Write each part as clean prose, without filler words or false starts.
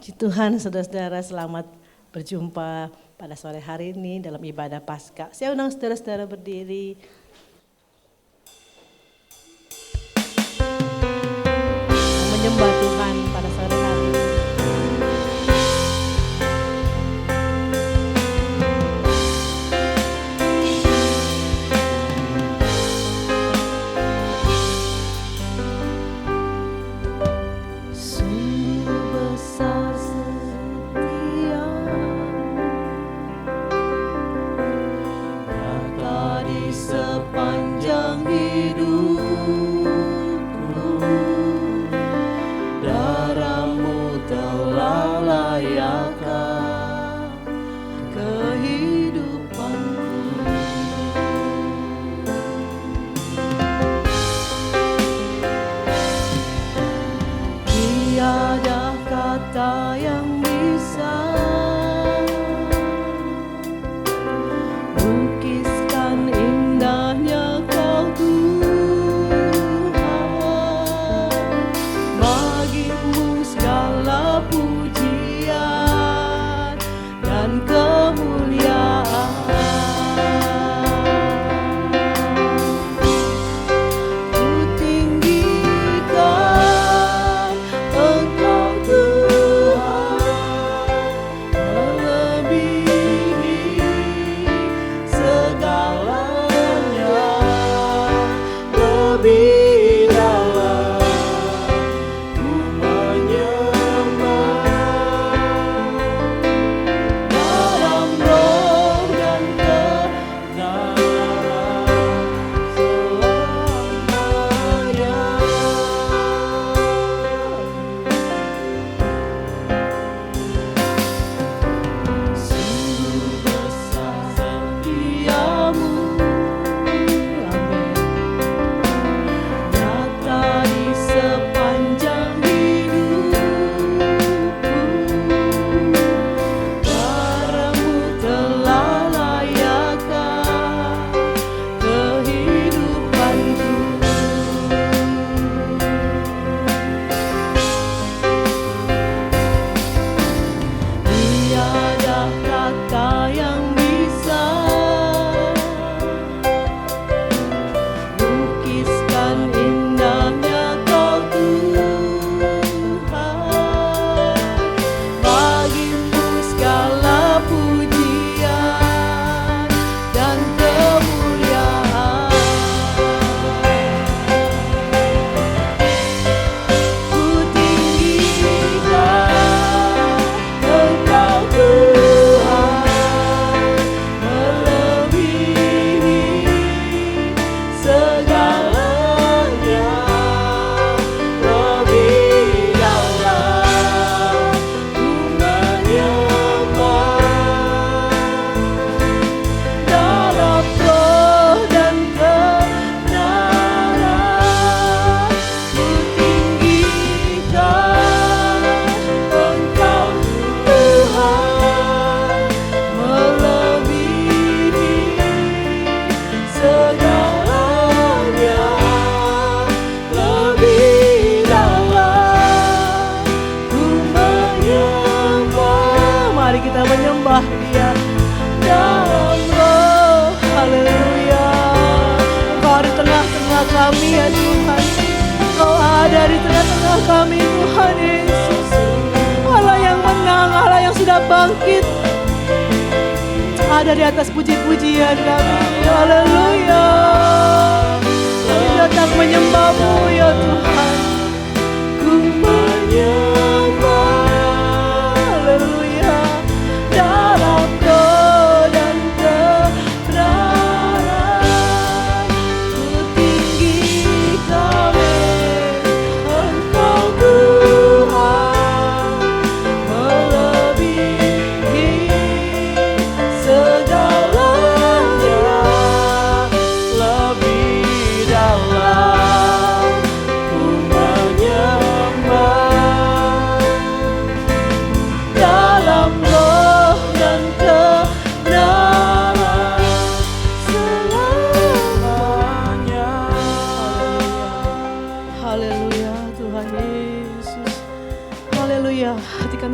Puji Tuhan, saudara-saudara, selamat berjumpa pada sore hari ini dalam ibadah Paskah. Saya undang saudara-saudara berdiri. Menyembah Tuhan pada sore hari ini.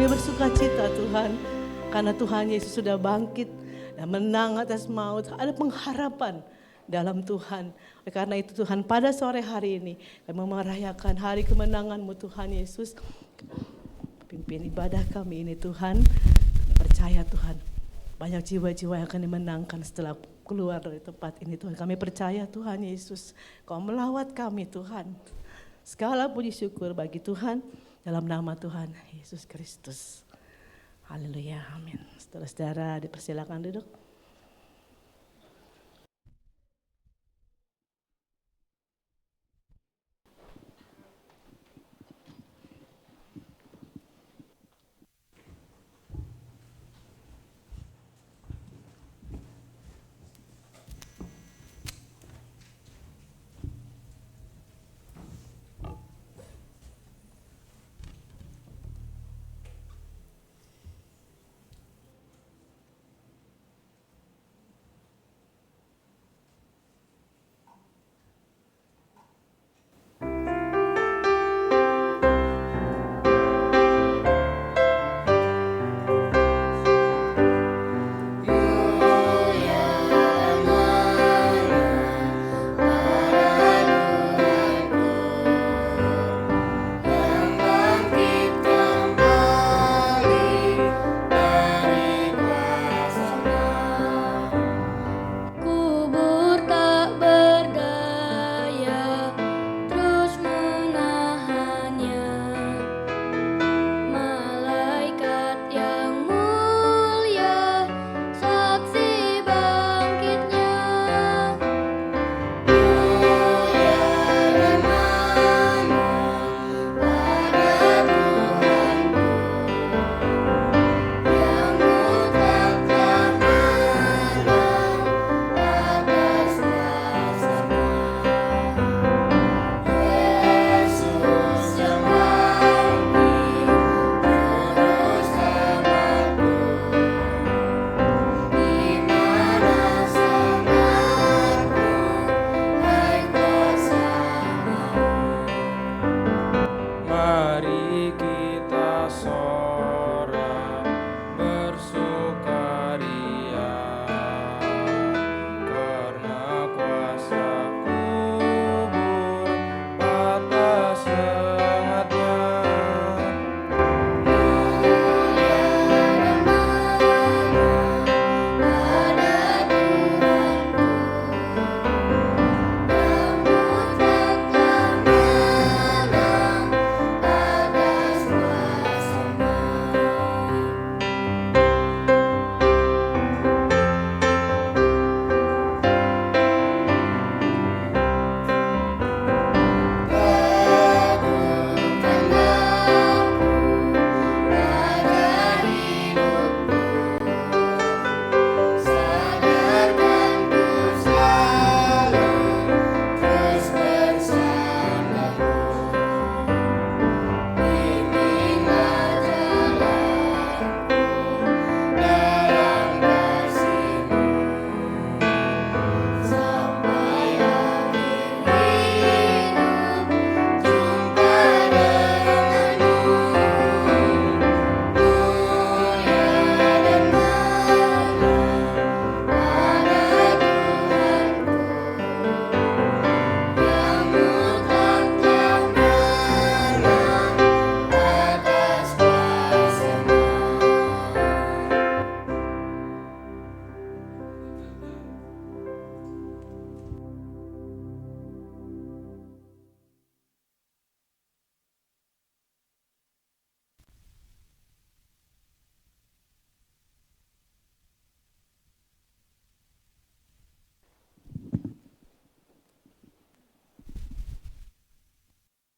kami bersuka cita Tuhan, karena Tuhan Yesus sudah bangkit dan menang atas maut. Ada pengharapan dalam Tuhan. Oleh karena itu Tuhan, pada sore hari ini kami merayakan hari kemenangan-Mu Tuhan Yesus. Pimpin ibadah kami ini Tuhan, percaya Tuhan, banyak jiwa-jiwa yang akan dimenangkan setelah keluar dari tempat ini Tuhan. Kami percaya Tuhan Yesus, Kau melawat kami Tuhan. Segala puji syukur bagi Tuhan, dalam nama Tuhan Yesus Kristus. Haleluya, amin. Saudara-saudara dipersilakan duduk.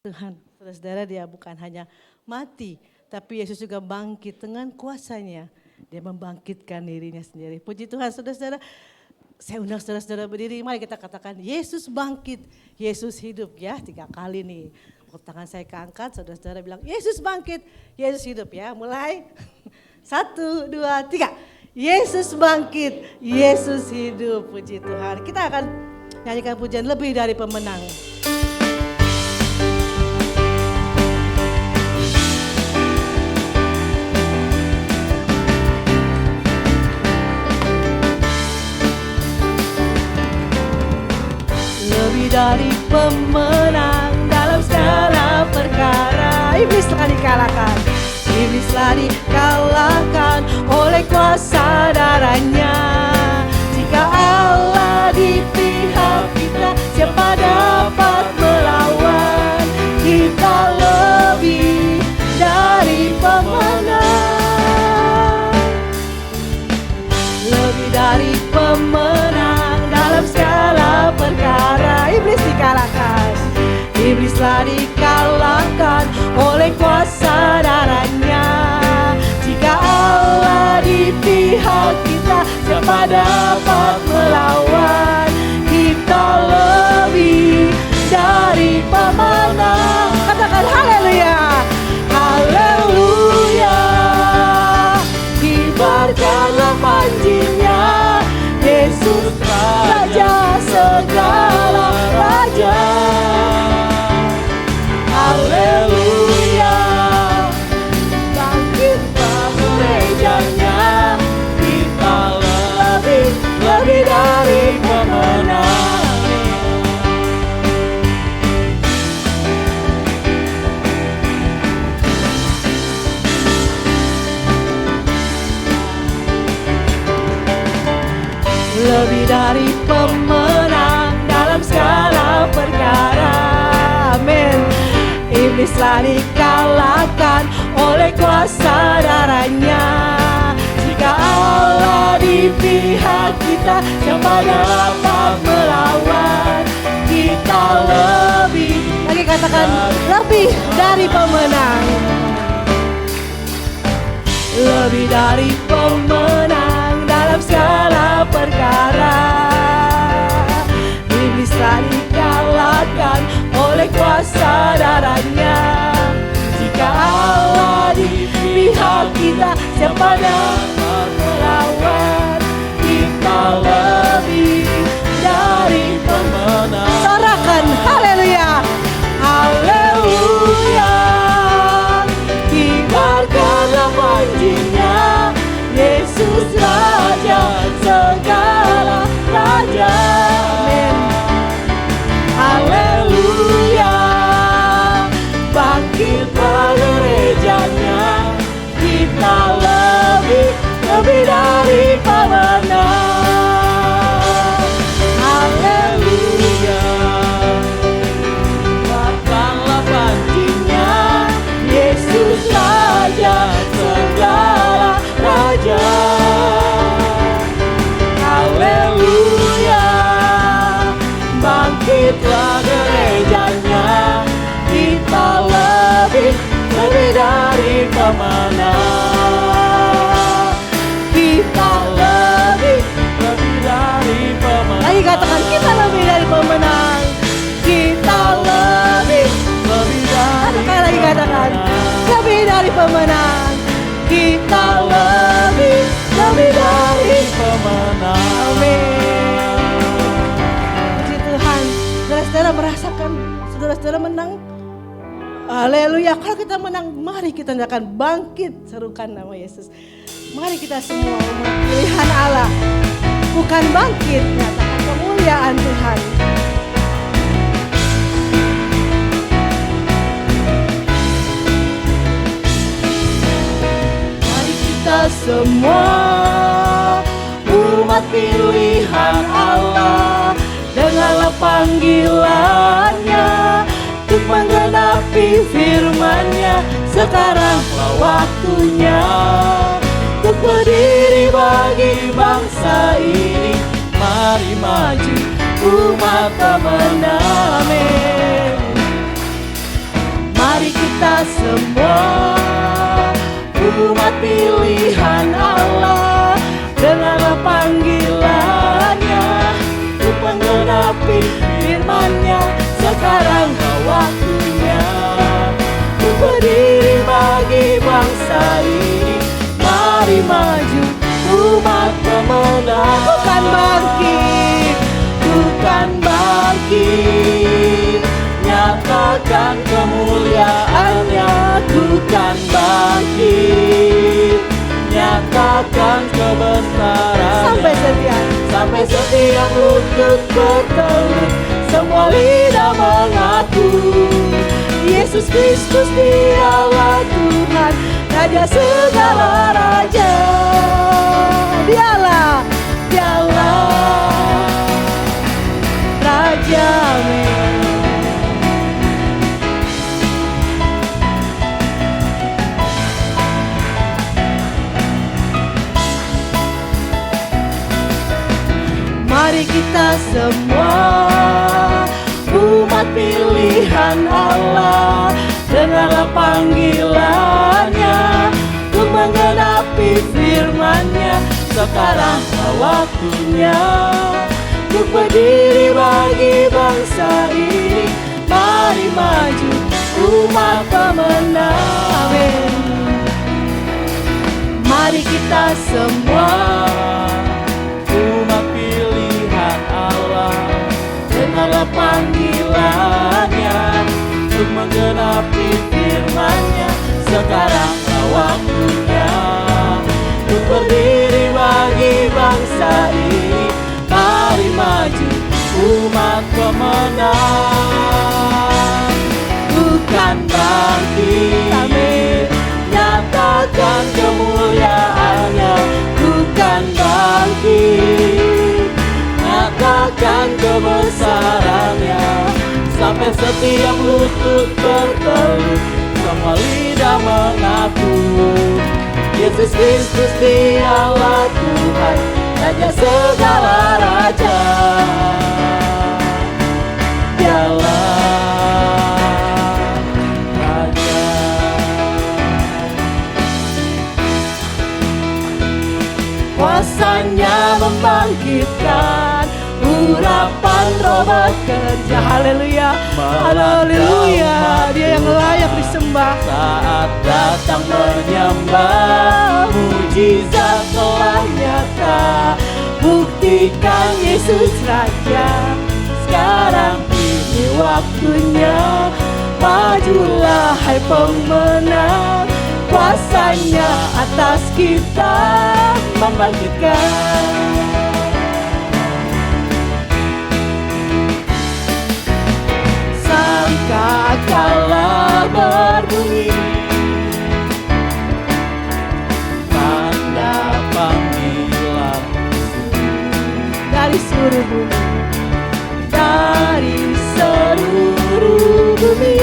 Tuhan, saudara-saudara, dia bukan hanya mati, tapi Yesus juga bangkit dengan kuasanya. Dia membangkitkan dirinya sendiri. Puji Tuhan, saudara-saudara. Saya undang saudara-saudara berdiri, mari kita katakan Yesus bangkit, Yesus hidup ya. 3 kali nih, tangan saya keangkat, saudara-saudara bilang Yesus bangkit, Yesus hidup ya. Mulai, 1, 2, 3. Yesus bangkit, Yesus hidup, puji Tuhan. Kita akan nyanyikan pujian lebih dari pemenang. dari pemenang dalam segala perkara. Iblislah dikalahkan, iblislah dikalahkan oleh kuasa darahnya. Jika Allah di pihak kita, siapa dapat melawan? Kita lebih dari pemenang, lebih dari pemenang dalam segala perkara. Iblis dikalahkan, iblislah dikalahkan oleh kuasa darahnya. Jika Allah di pihak kita, siapa dapat melawan? Kita lebih dari pemenang. Katakan haleluya, haleluya. Kibarkanlah panjinya, Yesus Raja segala raja. Haleluya, bangkitlah gerejanya. Kita lebih dari pemenang. Lebih dari pemenang dalam segala perkara. Amin. Iblislah dikalahkan oleh kuasa darahnya. Jika Allah di pihak kita, siapa dapat melawan? Kita lebih, lagi katakan, lebih dari pemenang. Lebih dari pemenang dalam segala perkara. Iblislah dikalahkan oleh kuasa darahnya. Jika Allah di pihak kita, siapa dapat melawan? Kita lebih dari pemenang. Sorakan haleluya, haleluya. Kibarkanlah panjinya, Yesus Raja segala raja. Amin. Haleluya, bangkitlah gerejanya. Kita lebih dari pemenang. Haleluya, kibarkanlah panjinya, Yesus Raja segala raja. Haleluya, bangkitlah gerejanya. Kita lebih dari pemenang. Kita lebih dari pemenang. Lagi katakan, kita lebih dari pemenang. Kita lebih dari. Katakan lagi, katakan, lebih dari pemenang. Kita lebih dari pemenang. Amin. Puji Tuhan. Saudara-saudara merasakan saudara-saudara menang. Haleluya. Kalau kita menang, mari kita akan bangkit, serukan nama Yesus. Mari kita semua umat pilihan Allah, bukan bangkit, nyatakan kemuliaan Tuhan. Mari kita semua umat pilihan Allah, dengarlah panggilannya untuk menggenapi firman-Nya. Sekaranglah waktunya untuk berdiri bagi bangsa ini. Mari maju umat pemenang. Amin. Mari kita semua umat pilihan Allah, dengarlah panggilannya untuk menggenapi firman-Nya. Sekarang waktunya untuk berdiri bagi bangsa ini. Mari maju umat pemenang. Bukan bangkit, bukan bangkit, nyatakan kemuliaan-Nya. Bukan bangkit, nyatakan kebesaran. Sampai setia, sampai setiap lutut bertelut, semua lidah mengaku Yesus Kristus dialah Tuhan, Raja segala raja. Dialah Raja. Mari kita semua umat pilihan Allah, dengarlah panggilannya untuk menggenapi firman-Nya. Sekarang waktunya untuk berdiri bagi bangsa ini. Mari maju umat pemenang. Amin. Mari kita semua umat pilihan Allah, dengarlah panggilannya untuk menggenapi firman-Nya. Sekarang waktunya untuk berdiri bagi bangsa ini. Mari maju umat pemenang. Bukan bangkit, amin, nyatakan kemuliaan-Nya. Bukan bangkit, nyatakan kebesaran-Nya. Sampai setiap lutut bertelut, semua lidah mengaku Yesus Kristus dialah Tuhan, Raja segala raja. Dialah Raja. Kuasanya membangkitkan, urapan roh bekerja. Haleluya, haleluya. Dia yang layak disembah. Saat datang menyembah, mujizat telah nyata. Buktikan Yesus Raja. Sekarang ini waktunya, majulah hai pemenang. Kuasanya atas kita membangkitkan. Sangkakala berbunyi, tanda panggilan dari seluruh bumi, dari seluruh bumi.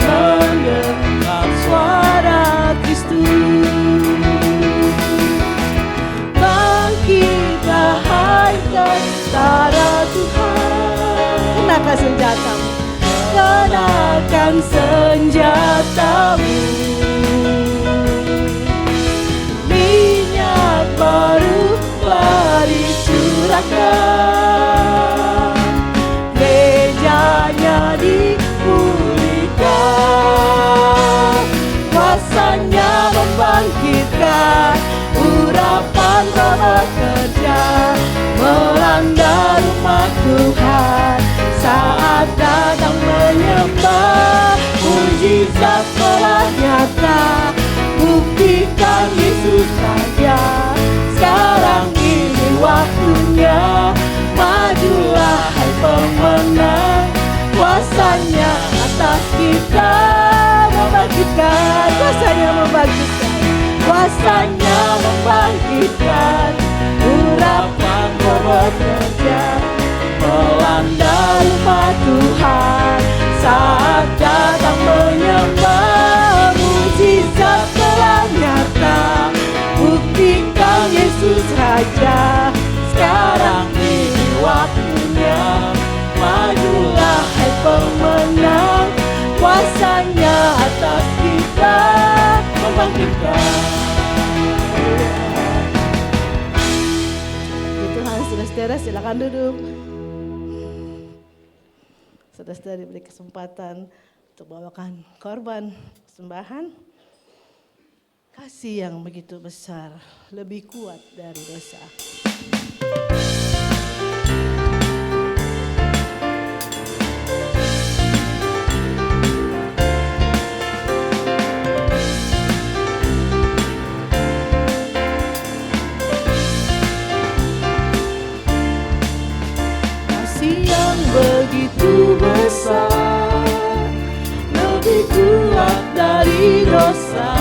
Mendengar suara Kristus, bangkitlah hai tentara Tuhan. Kenakan senjatamu, kenakan senjatamu. Minyak baru telah dicurahkan, gerejanya dipulihkan. Kuasanya membangkitkan, urapan roh bekerja melanda rumah Tuhan. Saat datang menyembah, mujizat telah nyata. Buktikan Yesus Raja. Sekarang ini waktunya, majulah hai pemenang. Kuasanya atas kita membangkitkan. Kuasanya membangkitkan, kuasanya membangkitkan. Urapan roh bekerja melanda rumah Tuhan. Saat datang menyembah, mujizat telah nyata. Buktikan Yesus Raja. Sekarang ini waktunya, majulah hai pemenang. Kuasanya atas kita membangkitkan. Tuhan, saudara-saudara silakan duduk. Saudara-saudara diberi kesempatan untuk bawakan korban persembahan. Kasih yang begitu besar, lebih kuat dari dosa. yang begitu besar, lebih kuat dari dosa.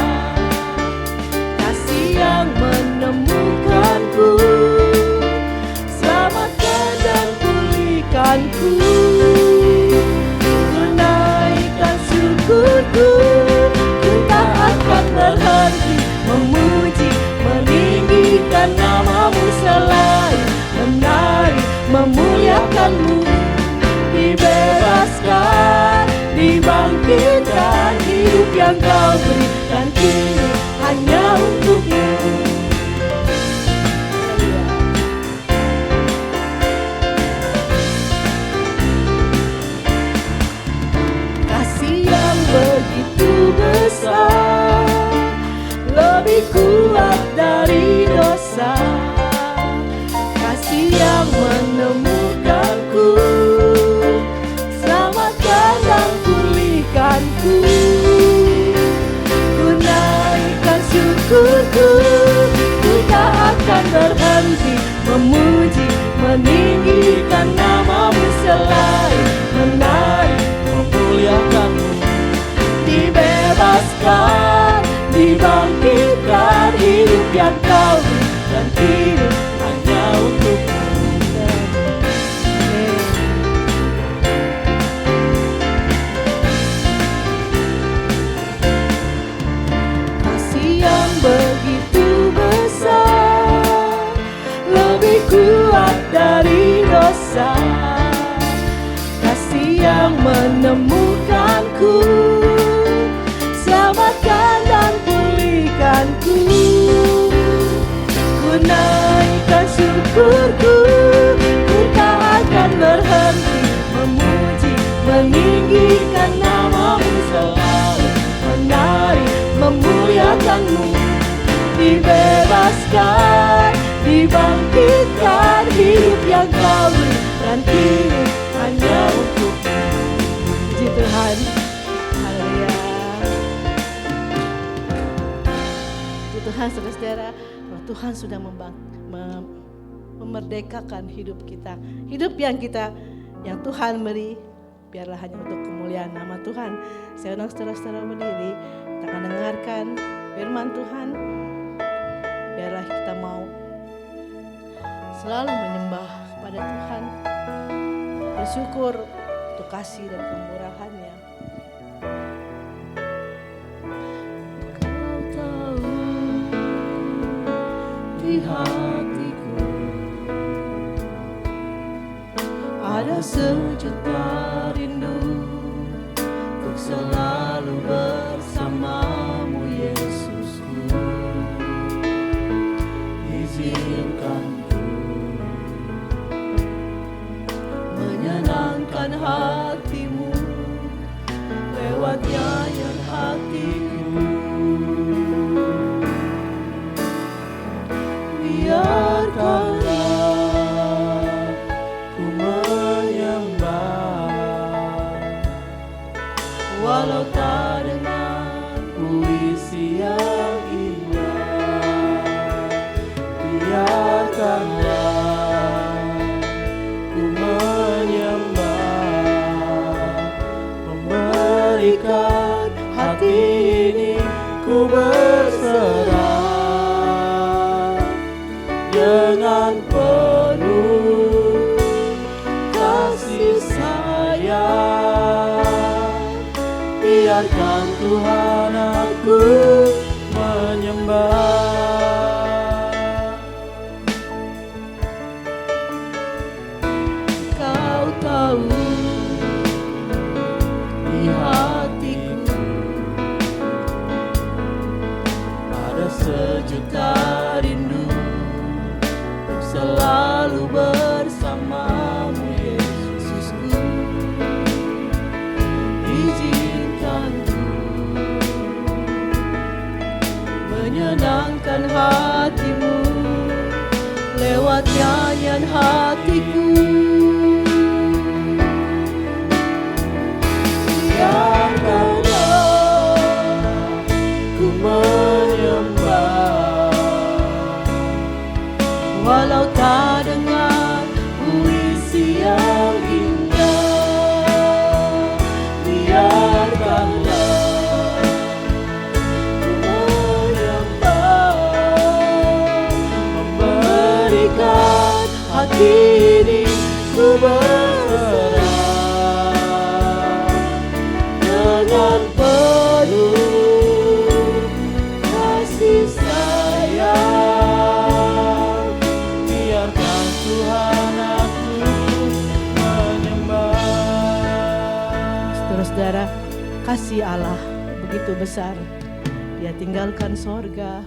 Kasih yang menemukanku, selamatkan dan pulihkanku. Ku naikkan syukurku, ku tak akan berhenti memuji, meninggikan namamu selain menari, memuliakanmu. Dibebaskan, dibangkitkan, hidup yang kau berikan kini hanya untukmu. Kasih yang begitu besar, lebih kuat dari dosa. Kasih yang menemukanku, selamatkan dan pulihkanku. Ku naikkan syukurku, ku tak akan berhenti memuji, meninggikan namamu selain menari, memuliakanmu. Dibebaskan, dibangkitkan, hidup yang kau berikan kini hanya untukmu. Kasih yang begitu besar, lebih kuat dari dosa. Kasih yang menemukanku, selamatkan dan pulihkanku. Ku naikkan syukurku, ku tak akan berhenti memuji, meninggikan namamu selalu menari, memuliakanmu. Dibebaskan, dibangkitkan, hidup yang kau berikan kini hanya untukmu. Puji Tuhan. Haleluya. Puji Tuhan, saudara-saudara, kalau Tuhan sudah memerdekakan hidup kita, hidup yang Tuhan beri, biarlah hanya untuk kemuliaan nama Tuhan. Saya undang saudara-saudara berdiri, kita akan dengarkan firman Tuhan. Biarlah kita mau selalu menyembah kepada Tuhan, bersyukur untuk kasih dan kemurahan-Nya. Kau tahu di hatiku ada sejuta rindu untuk selalu bersamamu, Yesusku. Izinkan ku menyenangkan hatimu lewat nyanyian hatiku. Biarkanlah ku menyembah, walau tak dengan puisi yang indah. Biarkanlah ku menyembah, memberikan hati ini ku berserah dengan penuh kasih sayang. Biarkan Tuhan aku menyembah. Kau tahu di hatiku ada sejuta rindu untuk selalu bersamamu, Yesusku. Izinkan ku menyenangkan hatimu lewat nyanyian hatiku. Biarkanlah ku menyembah, walau tak dengan puisi yang indah. Kini ku berserah dengan penuh kasih sayang. Biarkan Tuhan aku menyembah. Saudara-saudara, kasih Allah begitu besar. Dia tinggalkan sorga,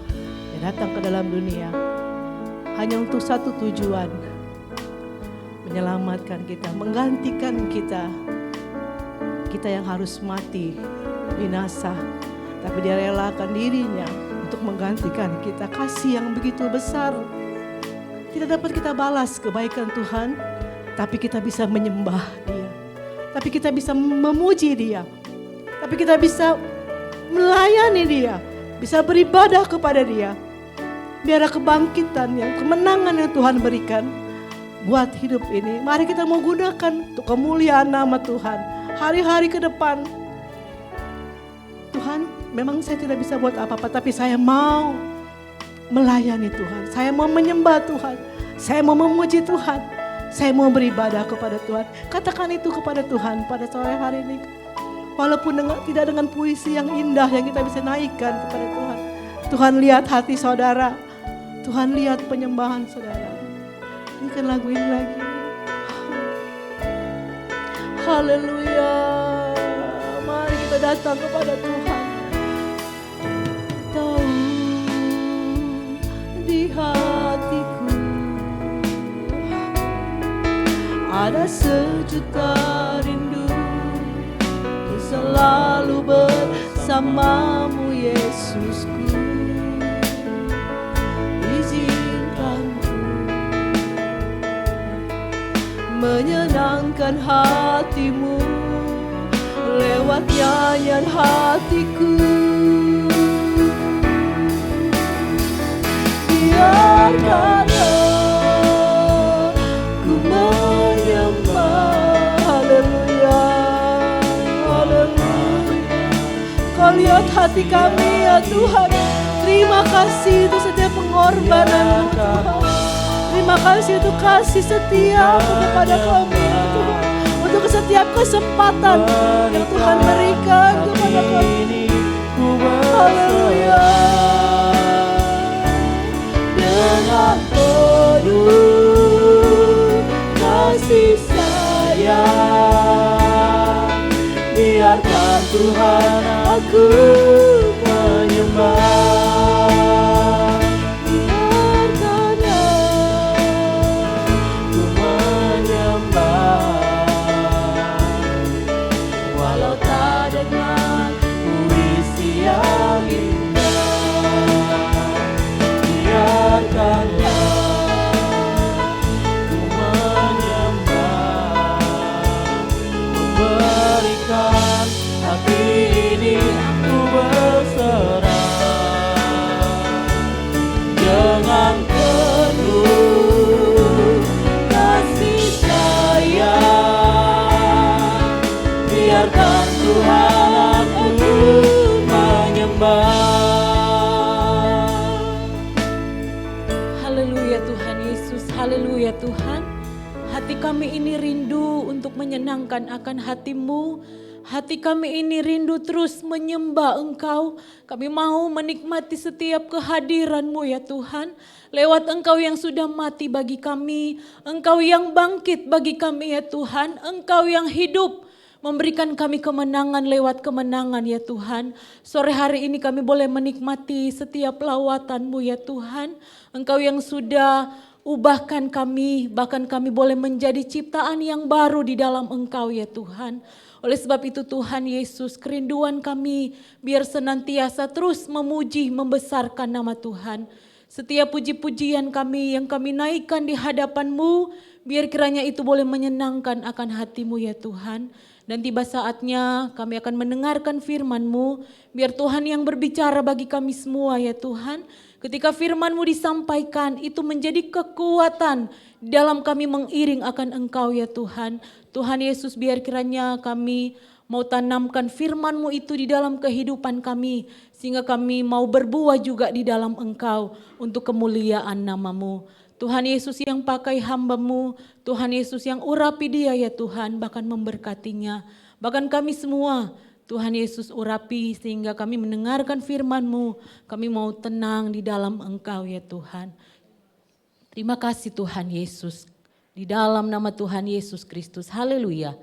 dia datang ke dalam dunia hanya untuk satu tujuan, menyelamatkan kita, menggantikan kita. Kita yang harus mati, binasa, tapi dia relakan dirinya untuk menggantikan kita. Kasih yang begitu besar. Tidak dapat kita balas kebaikan Tuhan, tapi kita bisa menyembah Dia. Tapi kita bisa memuji Dia. Tapi kita bisa melayani Dia, bisa beribadah kepada Dia. Biarlah kebangkitan yang kemenangan yang Tuhan berikan buat hidup ini. Mari kita mau gunakan untuk kemuliaan nama Tuhan. Hari-hari ke depan. Tuhan, memang saya tidak bisa buat apa-apa, tapi saya mau melayani Tuhan. Saya mau menyembah Tuhan. Saya mau memuji Tuhan. Saya mau beribadah kepada Tuhan. Katakan itu kepada Tuhan pada sore hari ini. Walaupun tidak dengan puisi yang indah yang kita bisa naikkan kepada Tuhan. Tuhan lihat hati saudara. Tuhan lihat penyembahan saudara. Nyanyikan lagu ini lagi. Haleluya. Mari kita datang kepada Tuhan. Tahu di hatiku ada sejuta rindu untuk selalu bersamamu Yesusku. Menyenangkan hatimu lewat nyanyian hatiku. Biarkanlah ku menyembah. Haleluya, haleluya. Kau lihat hati kami ya Tuhan. Terima kasih untuk setiap pengorbananmu Tuhan. Terima kasih untuk kasih setia kepada kami Tuhan. Untuk setiap kesempatan yang Tuhan berikan kepada kami. Haleluya. Dengan penuh kasih sayang, biarkan Tuhan aku menyembah. Haleluya Tuhan, hati kami ini rindu untuk menyenangkan akan hati-Mu. Hati kami ini rindu terus menyembah Engkau. Kami mau menikmati setiap kehadiran-Mu ya Tuhan. Lewat Engkau yang sudah mati bagi kami, Engkau yang bangkit bagi kami ya Tuhan. Engkau yang hidup memberikan kami kemenangan lewat kemenangan ya Tuhan. Sore hari ini kami boleh menikmati setiap lawatan-Mu ya Tuhan. Engkau yang sudah ubahkan kami, bahkan kami boleh menjadi ciptaan yang baru di dalam Engkau ya Tuhan. Oleh sebab itu Tuhan Yesus, kerinduan kami biar senantiasa terus memuji, membesarkan nama Tuhan. Setiap puji-pujian kami yang kami naikkan di hadapan-Mu, biar kiranya itu boleh menyenangkan akan hati-Mu ya Tuhan. Dan tiba saatnya kami akan mendengarkan firman-Mu, biar Tuhan yang berbicara bagi kami semua ya Tuhan. Ketika firman-Mu disampaikan, itu menjadi kekuatan dalam kami mengiring akan Engkau ya Tuhan. Tuhan Yesus, biar kiranya kami mau tanamkan firman-Mu itu di dalam kehidupan kami, sehingga kami mau berbuah juga di dalam Engkau untuk kemuliaan nama-Mu. Tuhan Yesus yang pakai hamba-Mu, Tuhan Yesus yang urapi dia ya Tuhan, bahkan memberkatinya. Bahkan kami semua, Tuhan Yesus urapi sehingga kami mendengarkan firman-Mu, kami mau tenang di dalam Engkau ya Tuhan. Terima kasih Tuhan Yesus, di dalam nama Tuhan Yesus Kristus, haleluya,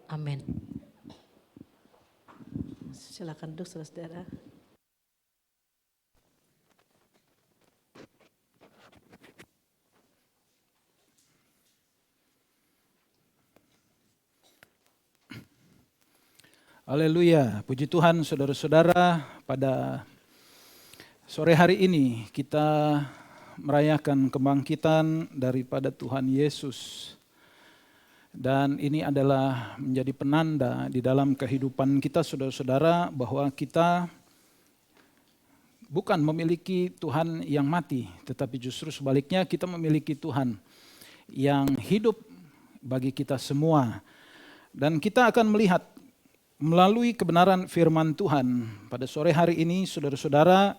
amin. Silakan duduk saudara-saudara. Haleluya, puji Tuhan saudara-saudara, pada sore hari ini kita merayakan kebangkitan daripada Tuhan Yesus. Dan ini adalah menjadi penanda di dalam kehidupan kita saudara-saudara bahwa kita bukan memiliki Tuhan yang mati, tetapi justru sebaliknya kita memiliki Tuhan yang hidup bagi kita semua. Dan kita akan melihat melalui kebenaran firman Tuhan pada sore hari ini saudara-saudara,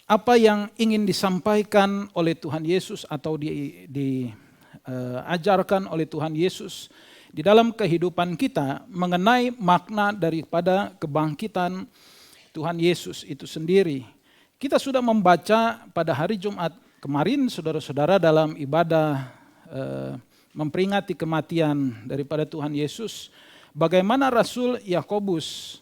apa yang ingin disampaikan oleh Tuhan Yesus atau diajarkan oleh Tuhan Yesus di dalam kehidupan kita mengenai makna daripada kebangkitan Tuhan Yesus itu sendiri. Kita sudah membaca pada hari Jumat kemarin saudara-saudara dalam ibadah memperingati kematian daripada Tuhan Yesus, bagaimana Rasul Yakobus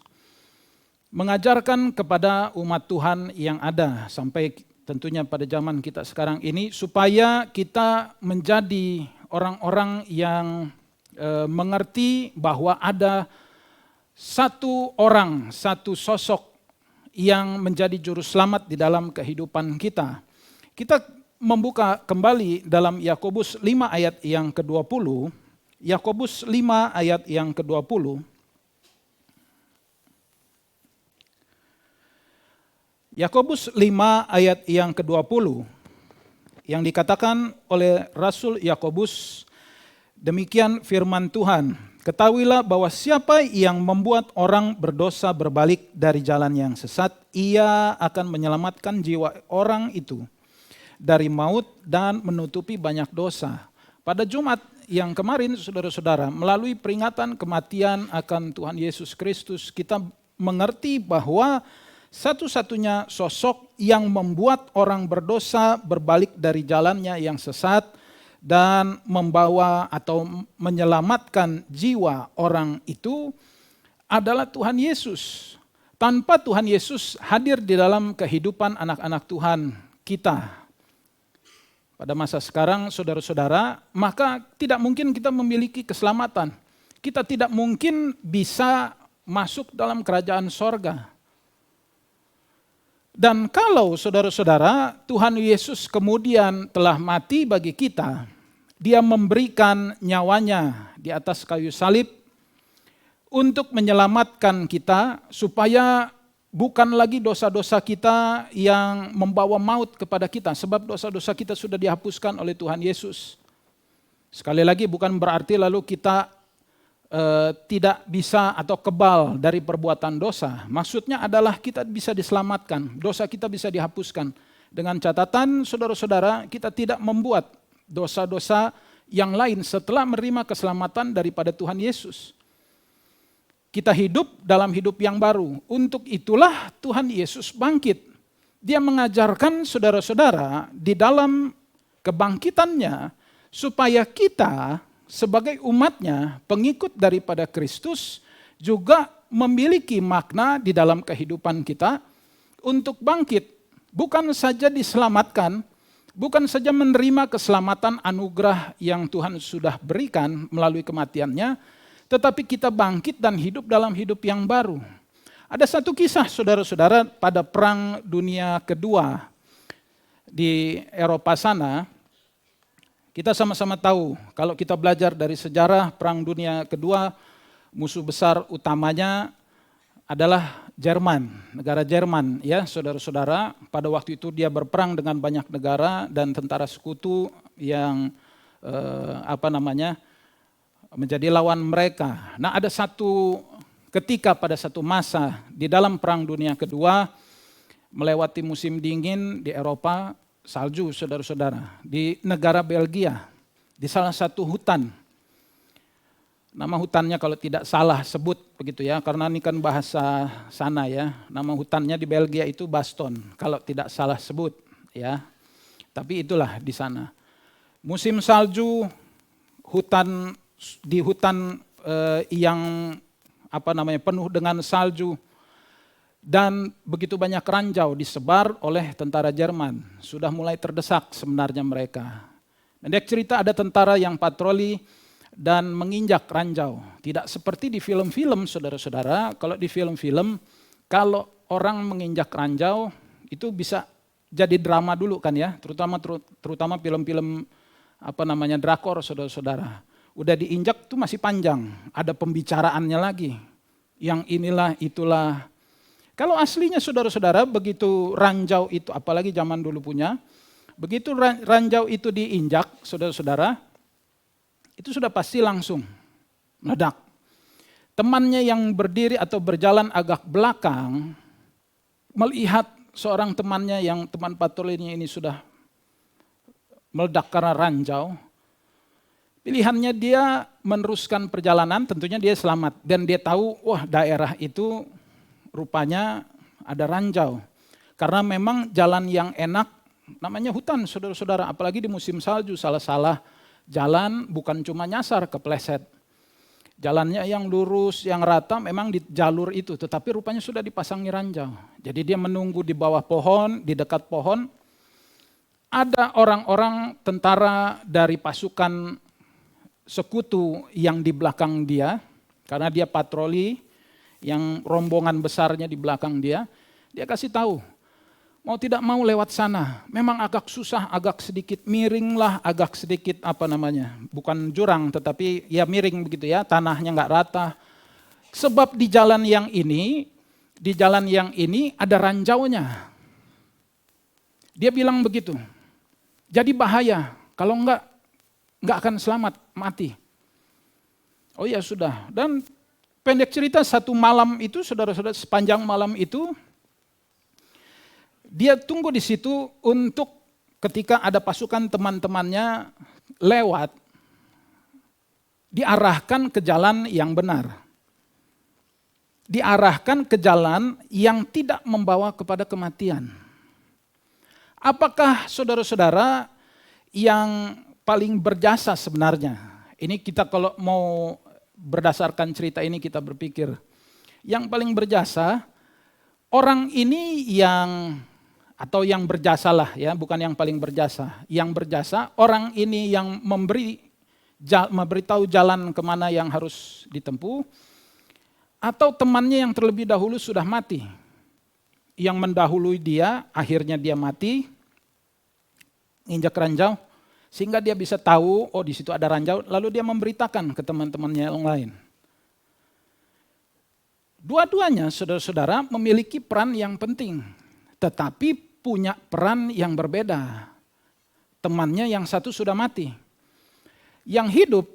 mengajarkan kepada umat Tuhan yang ada sampai tentunya pada zaman kita sekarang ini supaya kita menjadi orang-orang yang mengerti bahwa ada satu orang, satu sosok yang menjadi juru selamat di dalam kehidupan kita. Kita membuka kembali dalam Yakobus 5 ayat yang ke-20. Yakobus 5 ayat yang ke-20. Yakobus 5 ayat yang ke-20 yang dikatakan oleh Rasul Yakobus, demikian firman Tuhan, ketahuilah bahwa siapa yang membuat orang berdosa berbalik dari jalan yang sesat, ia akan menyelamatkan jiwa orang itu dari maut dan menutupi banyak dosa. Pada Jumat yang kemarin saudara-saudara, melalui peringatan kematian akan Tuhan Yesus Kristus, kita mengerti bahwa satu-satunya sosok yang membuat orang berdosa berbalik dari jalannya yang sesat dan membawa atau menyelamatkan jiwa orang itu adalah Tuhan Yesus. Tanpa Tuhan Yesus hadir di dalam kehidupan anak-anak Tuhan kita pada masa sekarang saudara-saudara, maka tidak mungkin kita memiliki keselamatan. Kita tidak mungkin bisa masuk dalam kerajaan sorga. Dan kalau saudara-saudara, Tuhan Yesus kemudian telah mati bagi kita, Dia memberikan nyawanya di atas kayu salib untuk menyelamatkan kita supaya bukan lagi dosa-dosa kita yang membawa maut kepada kita, sebab dosa-dosa kita sudah dihapuskan oleh Tuhan Yesus. Sekali lagi bukan berarti lalu kita tidak bisa atau kebal dari perbuatan dosa. Maksudnya adalah kita bisa diselamatkan, dosa kita bisa dihapuskan. Dengan catatan saudara-saudara, kita tidak membuat dosa-dosa yang lain setelah menerima keselamatan daripada Tuhan Yesus. Kita hidup dalam hidup yang baru. Untuk itulah Tuhan Yesus bangkit. Dia mengajarkan saudara-saudara di dalam kebangkitannya supaya kita sebagai umatnya, pengikut daripada Kristus, juga memiliki makna di dalam kehidupan kita untuk bangkit. Bukan saja diselamatkan, bukan saja menerima keselamatan anugerah yang Tuhan sudah berikan melalui kematiannya, tetapi kita bangkit dan hidup dalam hidup yang baru. Ada satu kisah saudara-saudara pada Perang Dunia Kedua di Eropa sana. Kita sama-sama tahu, kalau kita belajar dari sejarah Perang Dunia Kedua, musuh besar utamanya adalah Jerman, negara Jerman, ya saudara-saudara. Pada waktu itu dia berperang dengan banyak negara dan tentara sekutu yang menjadi lawan mereka. Nah, ada satu ketika pada satu masa di dalam Perang Dunia Kedua, melewati musim dingin di Eropa, salju, saudara-saudara, di negara Belgia, di salah satu hutan. Nama hutannya kalau tidak salah sebut begitu ya, karena ini kan bahasa sana ya. Nama hutannya di Belgia itu Baston, kalau tidak salah sebut ya. Tapi itulah di sana. Musim salju, di hutan yang penuh dengan salju, dan begitu banyak ranjau disebar oleh tentara Jerman. Sudah mulai terdesak sebenarnya mereka. Pendek cerita, ada tentara yang patroli dan menginjak ranjau. Tidak seperti di film-film, saudara-saudara. Kalau di film-film, kalau orang menginjak ranjau itu bisa jadi drama dulu kan ya, terutama film-film drakor, saudara-saudara. Udah diinjak tuh masih panjang, ada pembicaraannya lagi. Yang inilah, itulah. Kalau aslinya saudara-saudara, begitu ranjau itu, apalagi zaman dulu punya, begitu ranjau itu diinjak, saudara-saudara, itu sudah pasti langsung meledak. Temannya yang berdiri atau berjalan agak belakang, melihat seorang temannya yang teman patrolinya ini sudah meledak karena ranjau, pilihannya dia meneruskan perjalanan, tentunya dia selamat. Dan dia tahu, wah daerah itu rupanya ada ranjau. Karena memang jalan yang enak, namanya hutan saudara-saudara. Apalagi di musim salju, salah-salah jalan bukan cuma nyasar, kepleset. Jalannya yang lurus, yang rata memang di jalur itu. Tetapi rupanya sudah dipasangi ranjau. Jadi dia menunggu di bawah pohon, di dekat pohon. Ada orang-orang tentara dari pasukan sekutu yang di belakang dia, karena dia patroli, yang rombongan besarnya di belakang dia kasih tahu, mau tidak mau lewat sana. Memang agak susah, agak sedikit miring lah, agak sedikit bukan jurang, tetapi ya miring begitu ya, tanahnya nggak rata. Sebab di jalan yang ini ada ranjaunya. Dia bilang begitu. Jadi bahaya, kalau nggak akan selamat, mati. Oh ya sudah, dan pendek cerita satu malam itu, saudara-saudara, sepanjang malam itu, dia tunggu di situ untuk ketika ada pasukan teman-temannya lewat, diarahkan ke jalan yang benar. Diarahkan ke jalan yang tidak membawa kepada kematian. Apakah saudara-saudara yang paling berjasa sebenarnya? Ini kita kalau mau berdasarkan cerita ini kita berpikir, yang paling berjasa orang ini yang berjasalah ya, bukan yang paling berjasa. Yang berjasa orang ini yang memberitahu jalan kemana yang harus ditempuh, atau temannya yang terlebih dahulu sudah mati. Yang mendahului dia, akhirnya dia mati, injak ranjau, sehingga dia bisa tahu, oh di situ ada ranjau, lalu dia memberitakan ke teman-temannya yang lain. Dua-duanya, saudara-saudara, memiliki peran yang penting, tetapi punya peran yang berbeda. Temannya yang satu sudah mati. Yang hidup,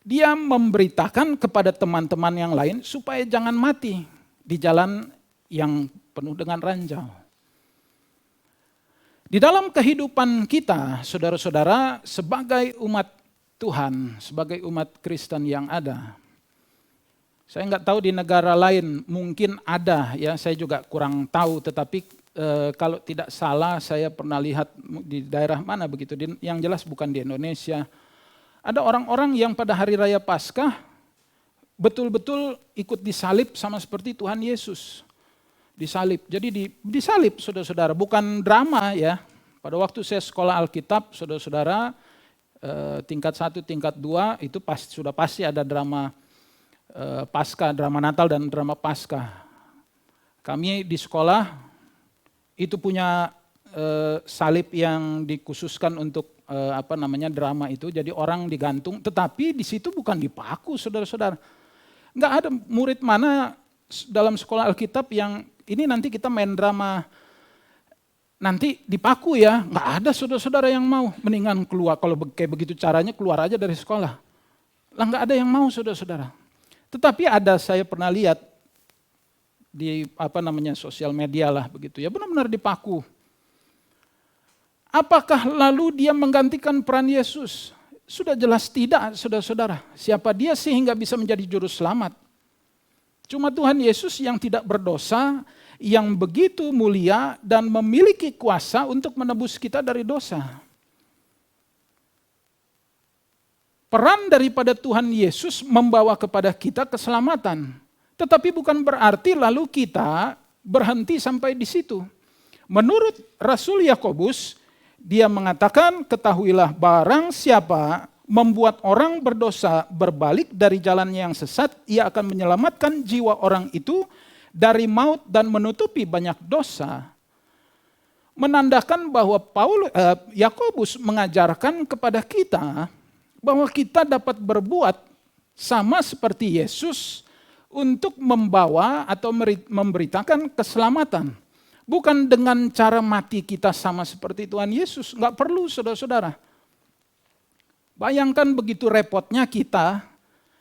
dia memberitakan kepada teman-teman yang lain supaya jangan mati di jalan yang penuh dengan ranjau. Di dalam kehidupan kita, saudara-saudara, sebagai umat Tuhan, sebagai umat Kristen yang ada, saya nggak tahu di negara lain mungkin ada, ya saya juga kurang tahu, tetapi kalau tidak salah saya pernah lihat di daerah mana begitu, yang jelas bukan di Indonesia. Ada orang-orang yang pada hari raya Paskah betul-betul ikut disalib sama seperti Tuhan Yesus. Disalib. Jadi disalib, saudara-saudara, bukan drama ya. Pada waktu saya sekolah Alkitab, saudara-saudara, tingkat 1, tingkat 2 itu sudah pasti ada drama Paskah, drama Natal dan drama Paskah. Kami di sekolah itu punya salib yang dikhususkan untuk drama itu. Jadi orang digantung, tetapi di situ bukan dipaku, saudara-saudara. Enggak ada murid mana dalam sekolah Alkitab yang ini nanti kita main drama, nanti dipaku ya. Nggak ada saudara-saudara yang mau. Mendingan keluar, kalau kayak begitu caranya keluar aja dari sekolah. Lah nggak ada yang mau saudara-saudara. Tetapi saya pernah lihat di sosial media lah begitu ya, benar-benar dipaku. Apakah lalu dia menggantikan peran Yesus? Sudah jelas tidak, saudara-saudara. Siapa dia sehingga bisa menjadi juru selamat? Cuma Tuhan Yesus yang tidak berdosa, yang begitu mulia dan memiliki kuasa untuk menebus kita dari dosa. Peran daripada Tuhan Yesus membawa kepada kita keselamatan. Tetapi bukan berarti lalu kita berhenti sampai di situ. Menurut Rasul Yakobus, dia mengatakan, ketahuilah barang siapa membuat orang berdosa berbalik dari jalannya yang sesat, ia akan menyelamatkan jiwa orang itu dari maut dan menutupi banyak dosa. Menandakan bahwa Yakobus mengajarkan kepada kita bahwa kita dapat berbuat sama seperti Yesus untuk membawa atau memberitakan keselamatan. Bukan dengan cara mati kita sama seperti Tuhan Yesus. Enggak perlu, saudara-saudara. Bayangkan begitu repotnya kita,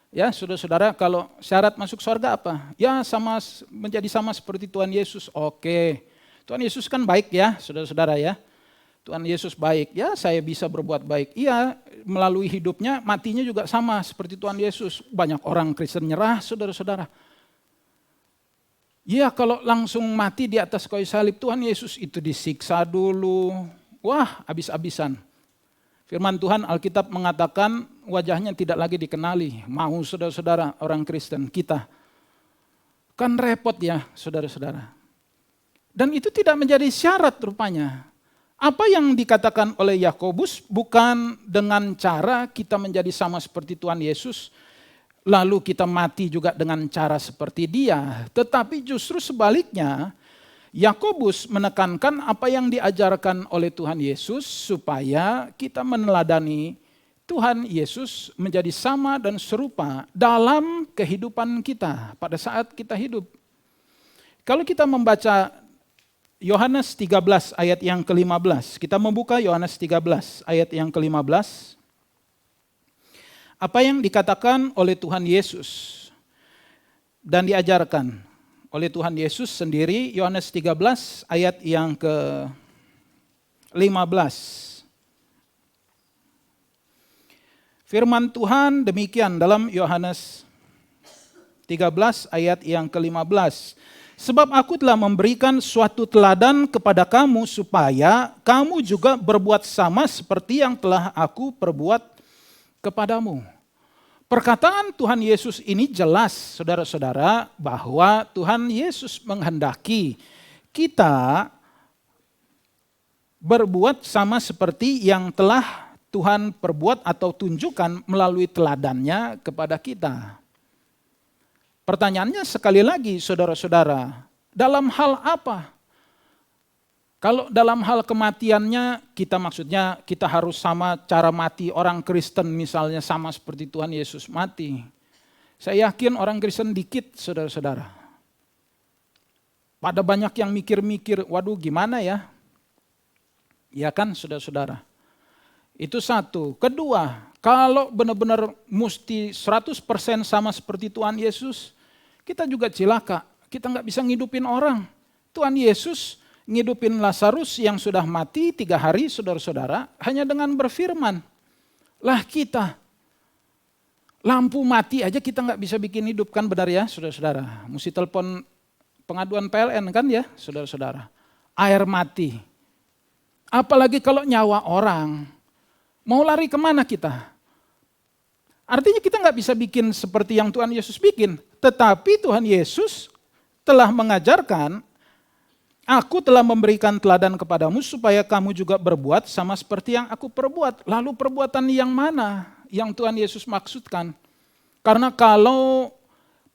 ya saudara-saudara, kalau syarat masuk surga apa? Ya menjadi sama seperti Tuhan Yesus. Oke, Tuhan Yesus kan baik ya, saudara-saudara ya. Tuhan Yesus baik, ya saya bisa berbuat baik. Iya, melalui hidupnya, matinya juga sama seperti Tuhan Yesus. Banyak orang Kristen nyerah, saudara-saudara. Ya kalau langsung mati di atas kayu salib, Tuhan Yesus itu disiksa dulu. Wah, habis-habisan. Firman Tuhan Alkitab mengatakan wajahnya tidak lagi dikenali. Mau saudara-saudara orang Kristen kita. Kan repot ya saudara-saudara. Dan itu tidak menjadi syarat rupanya. Apa yang dikatakan oleh Yakobus bukan dengan cara kita menjadi sama seperti Tuhan Yesus, lalu kita mati juga dengan cara seperti dia. Tetapi justru sebaliknya, Yakobus menekankan apa yang diajarkan oleh Tuhan Yesus supaya kita meneladani Tuhan Yesus menjadi sama dan serupa dalam kehidupan kita pada saat kita hidup. Kalau kita membaca Yohanes 13 ayat yang ke-15, kita membuka Yohanes 13 ayat yang ke-15. Apa yang dikatakan oleh Tuhan Yesus dan diajarkan oleh Tuhan Yesus sendiri, Yohanes 13 ayat yang ke-15. Firman Tuhan demikian dalam Yohanes 13 ayat yang ke-15. Sebab aku telah memberikan suatu teladan kepada kamu supaya kamu juga berbuat sama seperti yang telah aku perbuat kepadamu. Perkataan Tuhan Yesus ini jelas, saudara-saudara, bahwa Tuhan Yesus menghendaki kita berbuat sama seperti yang telah Tuhan perbuat atau tunjukkan melalui teladannya kepada kita. Pertanyaannya sekali lagi, saudara-saudara, dalam hal apa? Kalau dalam hal kematiannya, maksudnya kita harus sama cara mati orang Kristen misalnya sama seperti Tuhan Yesus mati. Saya yakin orang Kristen dikit, saudara-saudara. Pada banyak yang mikir-mikir, waduh gimana ya? Ya kan, saudara-saudara. Itu satu. Kedua, kalau benar-benar mesti 100% sama seperti Tuhan Yesus, kita juga cilaka. Kita nggak bisa ngidupin orang. Tuhan Yesus ngidupin Lazarus yang sudah mati 3 hari, saudara-saudara, hanya dengan berfirman. Lah kita, lampu mati aja kita nggak bisa bikin hidup, kan benar ya saudara-saudara. Mesti telepon pengaduan PLN kan ya saudara-saudara. Air mati. Apalagi kalau nyawa orang. Mau lari kemana kita? Artinya kita nggak bisa bikin seperti yang Tuhan Yesus bikin. Tetapi Tuhan Yesus telah mengajarkan, aku telah memberikan teladan kepadamu supaya kamu juga berbuat sama seperti yang aku perbuat. Lalu perbuatan yang mana yang Tuhan Yesus maksudkan? Karena kalau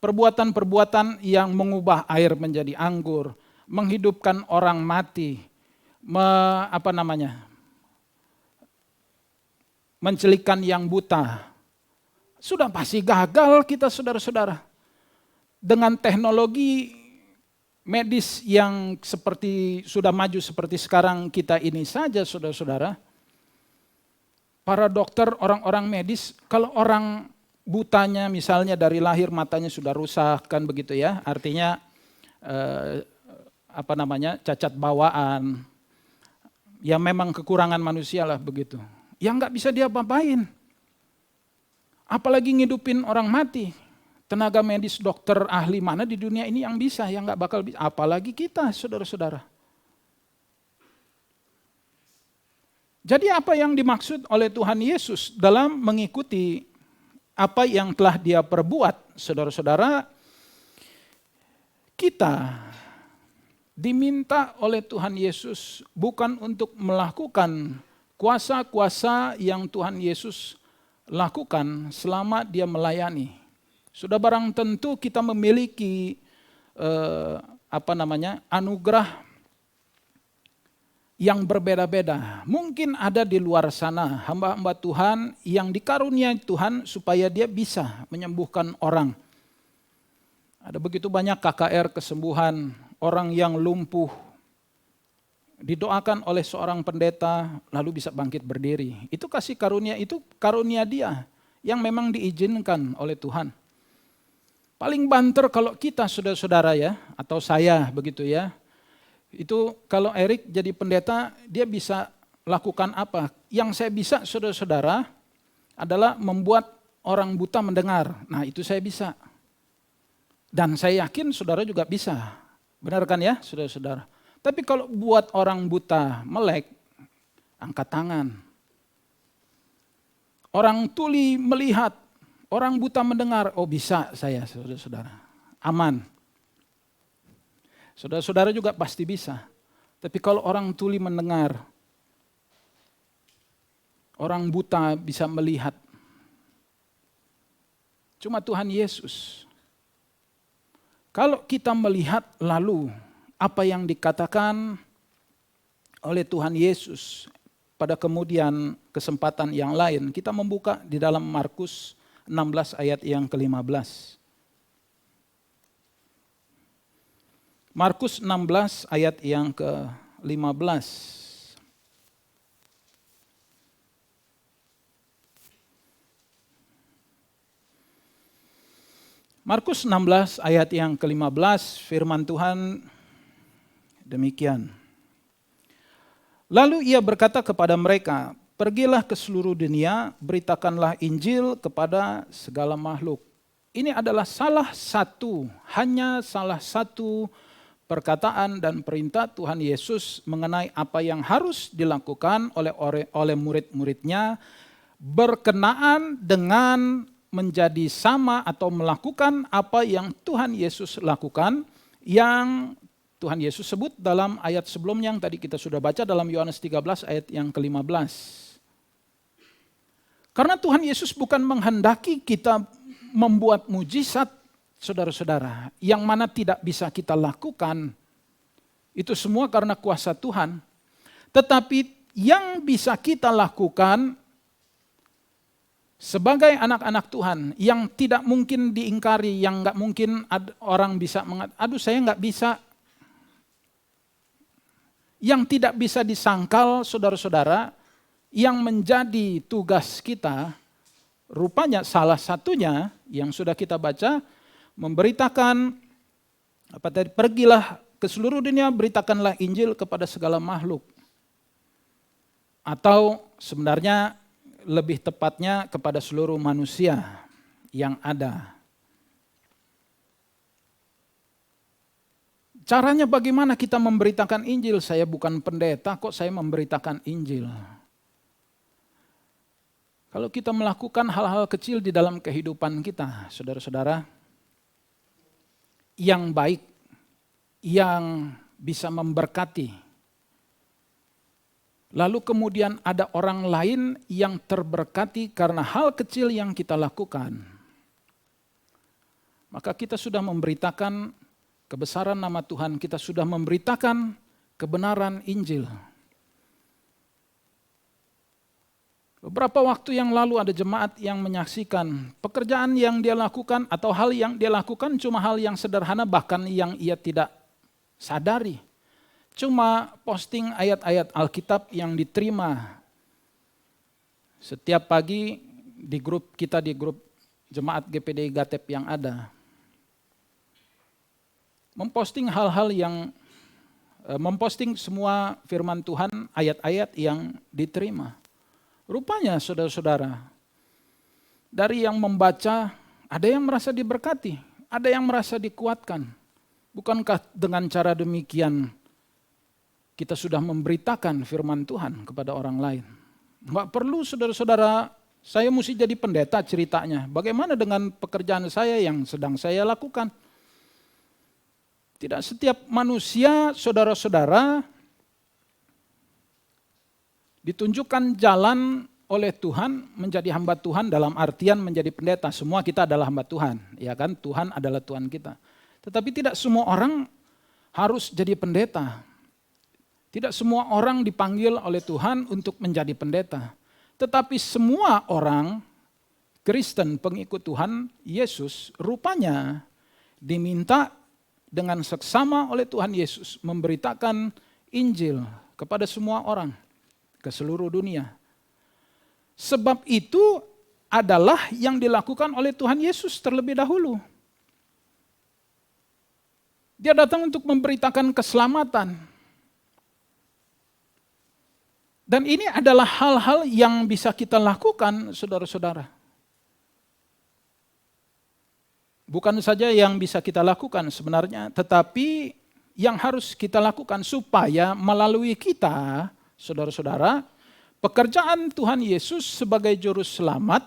perbuatan-perbuatan yang mengubah air menjadi anggur, menghidupkan orang mati, mencelikkan yang buta, sudah pasti gagal kita saudara-saudara. Dengan teknologi medis yang sudah maju seperti sekarang kita ini saja saudara-saudara. Para dokter, orang-orang medis, kalau orang butanya misalnya dari lahir matanya sudah rusak kan begitu ya. Artinya cacat bawaan. Ya memang kekurangan manusia lah begitu. Yang nggak bisa dia apa-apain. Apalagi ngidupin orang mati. Tenaga medis, dokter, ahli mana di dunia ini yang bisa, yang nggak bakal bisa. Apalagi kita, saudara-saudara. Jadi apa yang dimaksud oleh Tuhan Yesus dalam mengikuti apa yang telah dia perbuat, saudara-saudara, kita diminta oleh Tuhan Yesus bukan untuk melakukan kuasa-kuasa yang Tuhan Yesus lakukan selama dia melayani. Sudah barang tentu kita memiliki anugerah yang berbeda-beda. Mungkin ada di luar sana hamba-hamba Tuhan yang dikaruniai Tuhan supaya dia bisa menyembuhkan orang. Ada begitu banyak KKR kesembuhan, orang yang lumpuh didoakan oleh seorang pendeta lalu bisa bangkit berdiri. Itu kasih karunia, itu karunia dia yang memang diizinkan oleh Tuhan. Paling banter kalau kita saudara-saudara ya, atau saya begitu ya, itu kalau Erik jadi pendeta, dia bisa lakukan apa? Yang saya bisa saudara-saudara adalah membuat orang buta mendengar. Nah itu saya bisa. Dan saya yakin saudara juga bisa. Benar kan ya saudara-saudara? Tapi kalau buat orang buta melek, angkat tangan. Orang tuli melihat, orang buta mendengar, oh bisa saya saudara-saudara, aman. Saudara-saudara juga pasti bisa. Tapi kalau orang tuli mendengar, orang buta bisa melihat. Cuma Tuhan Yesus. Kalau kita melihat lalu apa yang dikatakan oleh Tuhan Yesus pada kemudian kesempatan yang lain, kita membuka di dalam Markus 16 ayat yang ke-15. Markus 16 ayat yang ke-15. Markus 16 ayat yang ke-15, firman Tuhan demikian. Lalu ia berkata kepada mereka, pergilah ke seluruh dunia, beritakanlah Injil kepada segala makhluk. Ini adalah hanya salah satu perkataan dan perintah Tuhan Yesus mengenai apa yang harus dilakukan oleh murid-muridnya berkenaan dengan menjadi sama atau melakukan apa yang Tuhan Yesus lakukan, yang Tuhan Yesus sebut dalam ayat sebelumnya yang tadi kita sudah baca dalam Yohanes 13 ayat yang ke-15. Karena Tuhan Yesus bukan menghendaki kita membuat mujizat, saudara-saudara, yang mana tidak bisa kita lakukan. Itu semua karena kuasa Tuhan. Tetapi yang bisa kita lakukan sebagai anak-anak Tuhan, yang tidak mungkin diingkari, yang nggak mungkin orang bisa mengatakan, aduh saya nggak bisa. Yang tidak bisa disangkal, saudara-saudara, yang menjadi tugas kita, rupanya salah satunya yang sudah kita baca, memberitakan, pergilah ke seluruh dunia, beritakanlah Injil kepada segala makhluk. Atau sebenarnya lebih tepatnya kepada seluruh manusia yang ada. Caranya bagaimana kita memberitakan Injil? Saya bukan pendeta, kok saya memberitakan Injil? Kalau kita melakukan hal-hal kecil di dalam kehidupan kita, saudara-saudara, yang baik, yang bisa memberkati, lalu kemudian ada orang lain yang terberkati karena hal kecil yang kita lakukan, maka kita sudah memberitakan kebesaran nama Tuhan, kita sudah memberitakan kebenaran Injil. Beberapa waktu yang lalu ada jemaat yang menyaksikan pekerjaan yang dia lakukan atau hal yang dia lakukan cuma hal yang sederhana, bahkan yang ia tidak sadari. Cuma posting ayat-ayat Alkitab yang diterima setiap pagi di grup kita, di grup jemaat GPD Gatep yang ada. Memposting hal-hal yang memposting semua firman Tuhan, ayat-ayat yang diterima. Rupanya saudara-saudara, dari yang membaca, ada yang merasa diberkati, ada yang merasa dikuatkan. Bukankah dengan cara demikian kita sudah memberitakan firman Tuhan kepada orang lain? Enggak perlu saudara-saudara, saya mesti jadi pendeta ceritanya. Bagaimana dengan pekerjaan saya yang sedang saya lakukan? Tidak setiap manusia, saudara-saudara, ditunjukkan jalan oleh Tuhan menjadi hamba Tuhan dalam artian menjadi pendeta. Semua kita adalah hamba Tuhan, ya kan? Tuhan adalah Tuhan kita. Tetapi tidak semua orang harus jadi pendeta. Tidak semua orang dipanggil oleh Tuhan untuk menjadi pendeta. Tetapi semua orang Kristen pengikut Tuhan Yesus rupanya diminta dengan seksama oleh Tuhan Yesus memberitakan Injil kepada semua orang ke seluruh dunia. Sebab itu adalah yang dilakukan oleh Tuhan Yesus terlebih dahulu. Dia datang untuk memberitakan keselamatan. Dan ini adalah hal-hal yang bisa kita lakukan, saudara-saudara. Bukan saja yang bisa kita lakukan sebenarnya, tetapi yang harus kita lakukan supaya melalui kita, saudara-saudara, pekerjaan Tuhan Yesus sebagai juru selamat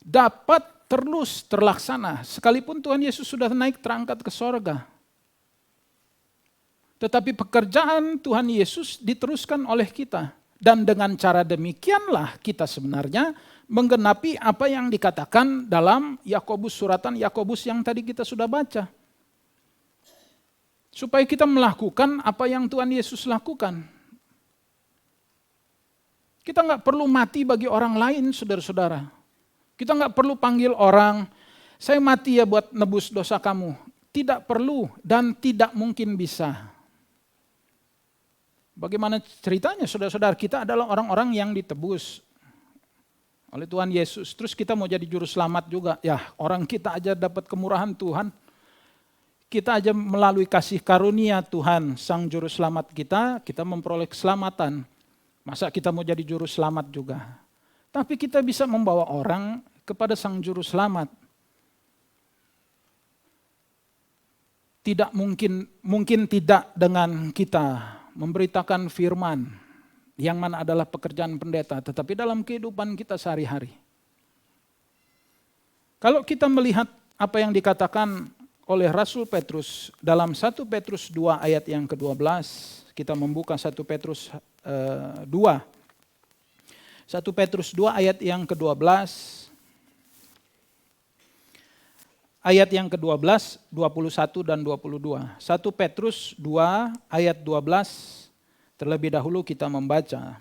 dapat terus terlaksana. Sekalipun Tuhan Yesus sudah naik terangkat ke sorga. Tetapi pekerjaan Tuhan Yesus diteruskan oleh kita. Dan dengan cara demikianlah kita sebenarnya menggenapi apa yang dikatakan dalam Yakobus, suratan Yakobus yang tadi kita sudah baca. Supaya kita melakukan apa yang Tuhan Yesus lakukan. Kita nggak perlu mati bagi orang lain, saudara-saudara. Kita nggak perlu panggil orang, saya mati ya buat nebus dosa kamu. Tidak perlu dan tidak mungkin bisa. Bagaimana ceritanya saudara-saudara, kita adalah orang-orang yang ditebus oleh Tuhan Yesus. Terus kita mau jadi juru selamat juga. Ya, orang kita aja dapat kemurahan Tuhan. Kita aja melalui kasih karunia Tuhan, Sang Juru Selamat kita memperoleh keselamatan. Masa kita mau jadi juru selamat juga? Tapi kita bisa membawa orang kepada Sang Juru Selamat. Tidak mungkin tidak dengan kita memberitakan firman yang mana adalah pekerjaan pendeta, tetapi dalam kehidupan kita sehari-hari. Kalau kita melihat apa yang dikatakan oleh Rasul Petrus dalam 1 Petrus 2 ayat yang ke-12, kita membuka 1 Petrus 2. 1 Petrus 2 ayat yang ke-12. Ayat yang ke-12, 21 dan 22. 1 Petrus 2 ayat 12, terlebih dahulu kita membaca.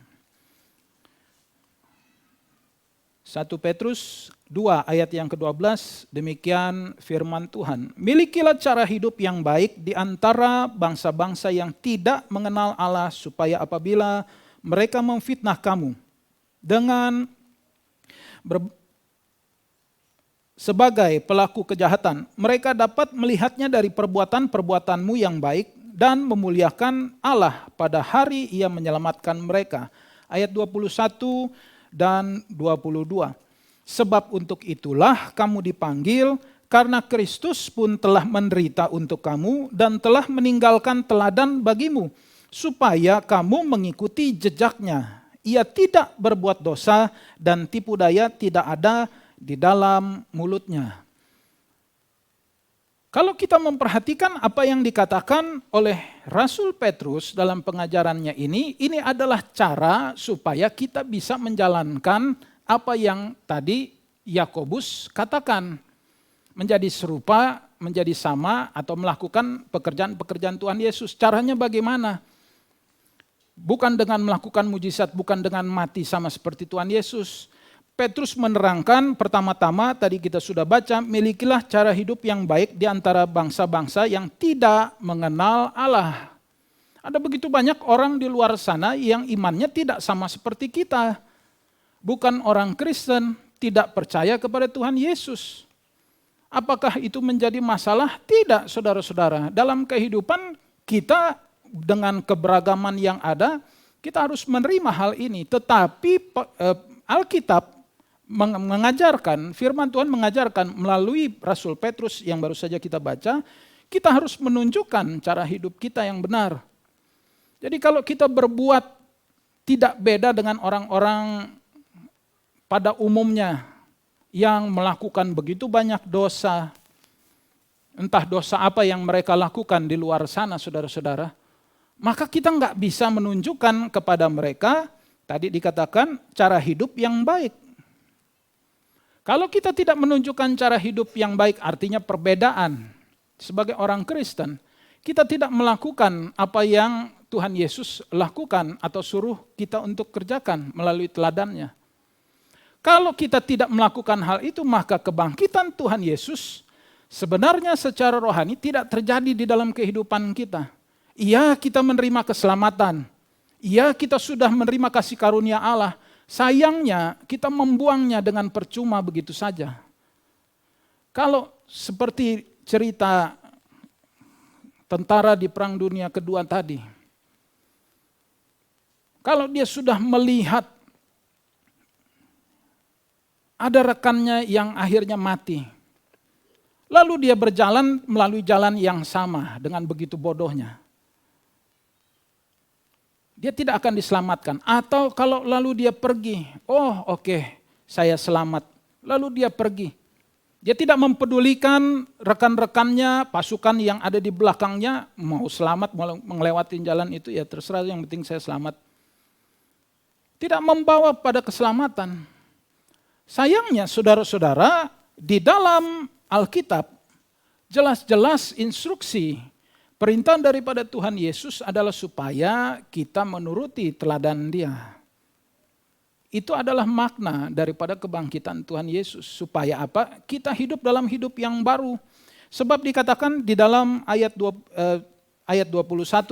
1 Petrus 2 ayat yang ke-12, demikian firman Tuhan. Milikilah cara hidup yang baik di antara bangsa-bangsa yang tidak mengenal Allah, supaya apabila mereka memfitnah kamu dengan sebagai pelaku kejahatan, mereka dapat melihatnya dari perbuatan-perbuatanmu yang baik dan memuliakan Allah pada hari Ia menyelamatkan mereka. Ayat 21 dan 22. Sebab untuk itulah kamu dipanggil, karena Kristus pun telah menderita untuk kamu dan telah meninggalkan teladan bagimu, supaya kamu mengikuti jejaknya. Ia tidak berbuat dosa dan tipu daya tidak ada di dalam mulutnya. Kalau kita memperhatikan apa yang dikatakan oleh Rasul Petrus dalam pengajarannya ini adalah cara supaya kita bisa menjalankan apa yang tadi Yakobus katakan. Menjadi serupa, menjadi sama, atau melakukan pekerjaan-pekerjaan Tuhan Yesus. Caranya bagaimana? Bukan dengan melakukan mujizat, bukan dengan mati sama seperti Tuhan Yesus. Petrus menerangkan pertama-tama tadi kita sudah baca, milikilah cara hidup yang baik di antara bangsa-bangsa yang tidak mengenal Allah. Ada begitu banyak orang di luar sana yang imannya tidak sama seperti kita. Bukan orang Kristen, tidak percaya kepada Tuhan Yesus. Apakah itu menjadi masalah? Tidak, saudara-saudara. Dalam kehidupan kita dengan keberagaman yang ada, kita harus menerima hal ini. Tetapi Alkitab mengajarkan, firman Tuhan mengajarkan melalui Rasul Petrus yang baru saja kita baca, kita harus menunjukkan cara hidup kita yang benar. Jadi kalau kita berbuat tidak beda dengan orang-orang pada umumnya yang melakukan begitu banyak dosa, entah dosa apa yang mereka lakukan di luar sana, saudara-saudara, maka kita nggak bisa menunjukkan kepada mereka, tadi dikatakan, cara hidup yang baik. Kalau kita tidak menunjukkan cara hidup yang baik, artinya perbedaan. Sebagai orang Kristen, kita tidak melakukan apa yang Tuhan Yesus lakukan atau suruh kita untuk kerjakan melalui teladannya. Kalau kita tidak melakukan hal itu, maka kebangkitan Tuhan Yesus sebenarnya secara rohani tidak terjadi di dalam kehidupan kita. Iya, kita menerima keselamatan. Iya, kita sudah menerima kasih karunia Allah. Sayangnya, kita membuangnya dengan percuma begitu saja. Kalau seperti cerita tentara di Perang Dunia Kedua tadi, kalau dia sudah melihat ada rekannya yang akhirnya mati, lalu dia berjalan melalui jalan yang sama dengan begitu bodohnya, dia tidak akan diselamatkan. Atau kalau lalu dia pergi, oh oke, saya selamat, lalu dia pergi. Dia tidak mempedulikan rekan-rekannya, pasukan yang ada di belakangnya, mau selamat, mau melewati jalan itu, ya terserah, yang penting saya selamat. Tidak membawa pada keselamatan. Sayangnya saudara-saudara, di dalam Alkitab, jelas-jelas instruksi, perintah daripada Tuhan Yesus adalah supaya kita menuruti teladan Dia. Itu adalah makna daripada kebangkitan Tuhan Yesus. Supaya apa? Kita hidup dalam hidup yang baru. Sebab dikatakan di dalam ayat 21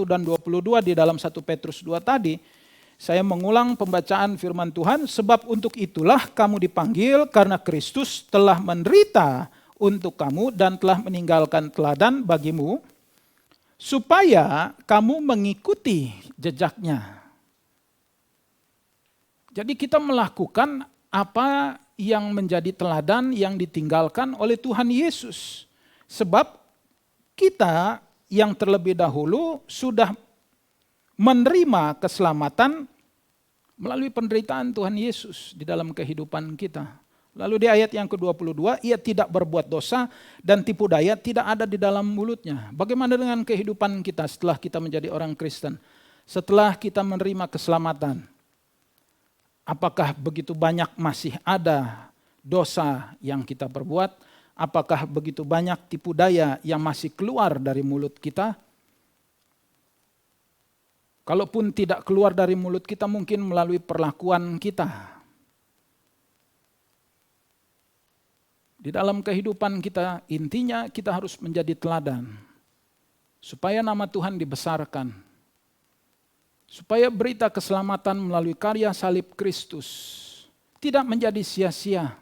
dan 22 di dalam 1 Petrus 2 tadi, saya mengulang pembacaan firman Tuhan, sebab untuk itulah kamu dipanggil karena Kristus telah menderita untuk kamu dan telah meninggalkan teladan bagimu, supaya kamu mengikuti jejaknya. Jadi kita melakukan apa yang menjadi teladan yang ditinggalkan oleh Tuhan Yesus. Sebab kita yang terlebih dahulu sudah menerima keselamatan melalui penderitaan Tuhan Yesus di dalam kehidupan kita. Lalu di ayat yang ke-22, ia tidak berbuat dosa dan tipu daya tidak ada di dalam mulutnya. Bagaimana dengan kehidupan kita setelah kita menjadi orang Kristen? Setelah kita menerima keselamatan, apakah begitu banyak masih ada dosa yang kita perbuat? Apakah begitu banyak tipu daya yang masih keluar dari mulut kita? Kalaupun tidak keluar dari mulut kita, mungkin melalui perlakuan kita. Di dalam kehidupan kita, intinya kita harus menjadi teladan. Supaya nama Tuhan dibesarkan. Supaya berita keselamatan melalui karya salib Kristus tidak menjadi sia-sia.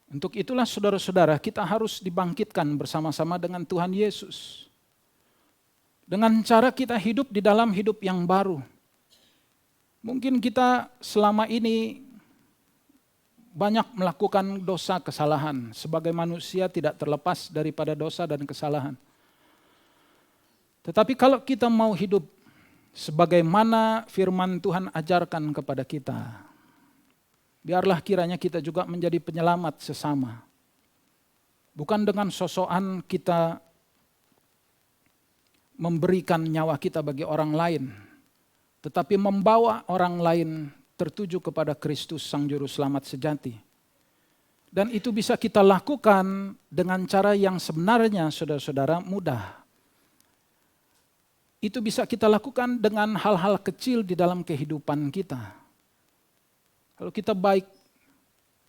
Untuk itulah saudara-saudara, kita harus dibangkitkan bersama-sama dengan Tuhan Yesus. Dengan cara kita hidup di dalam hidup yang baru. Mungkin kita selama ini banyak melakukan dosa kesalahan. Sebagai manusia tidak terlepas daripada dosa dan kesalahan. Tetapi kalau kita mau hidup sebagaimana firman Tuhan ajarkan kepada kita, biarlah kiranya kita juga menjadi penyelamat sesama. Bukan dengan sosokan kita memberikan nyawa kita bagi orang lain, tetapi membawa orang lain tertuju kepada Kristus Sang Juru Selamat sejati. Dan itu bisa kita lakukan dengan cara yang sebenarnya saudara-saudara mudah. Itu bisa kita lakukan dengan hal-hal kecil di dalam kehidupan kita. Kalau kita baik,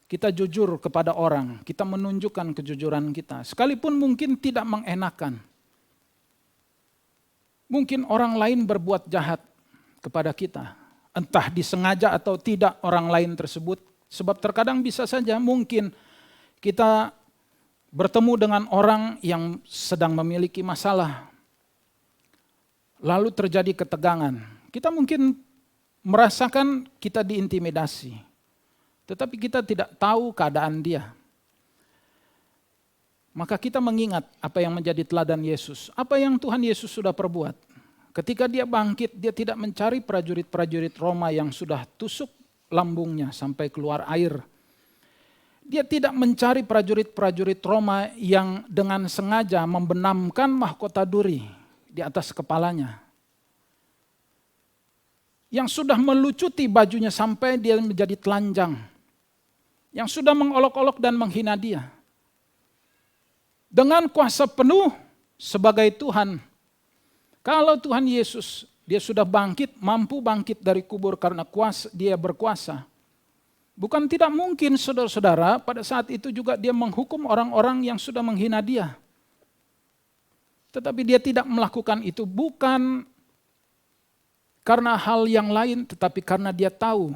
kita jujur kepada orang, kita menunjukkan kejujuran kita. Sekalipun mungkin tidak mengenakan. Mungkin orang lain berbuat jahat kepada kita. Entah disengaja atau tidak orang lain tersebut. Sebab terkadang bisa saja mungkin kita bertemu dengan orang yang sedang memiliki masalah. lalu terjadi ketegangan. Kita mungkin merasakan kita diintimidasi, tetapi kita tidak tahu keadaan dia. Maka kita mengingat apa yang menjadi teladan Yesus, apa yang Tuhan Yesus sudah perbuat. Ketika dia bangkit, dia tidak mencari prajurit-prajurit Roma yang sudah tusuk lambungnya sampai keluar air. Dia tidak mencari prajurit-prajurit Roma yang dengan sengaja membenamkan mahkota duri di atas kepalanya. Yang sudah melucuti bajunya sampai dia menjadi telanjang. Yang sudah mengolok-olok dan menghina dia. Dengan kuasa penuh sebagai Tuhan. Kalau Tuhan Yesus, dia sudah bangkit, mampu bangkit dari kubur karena dia berkuasa. Bukan tidak mungkin saudara-saudara, pada saat itu juga dia menghukum orang-orang yang sudah menghina dia. Tetapi dia tidak melakukan itu bukan karena hal yang lain, tetapi karena dia tahu.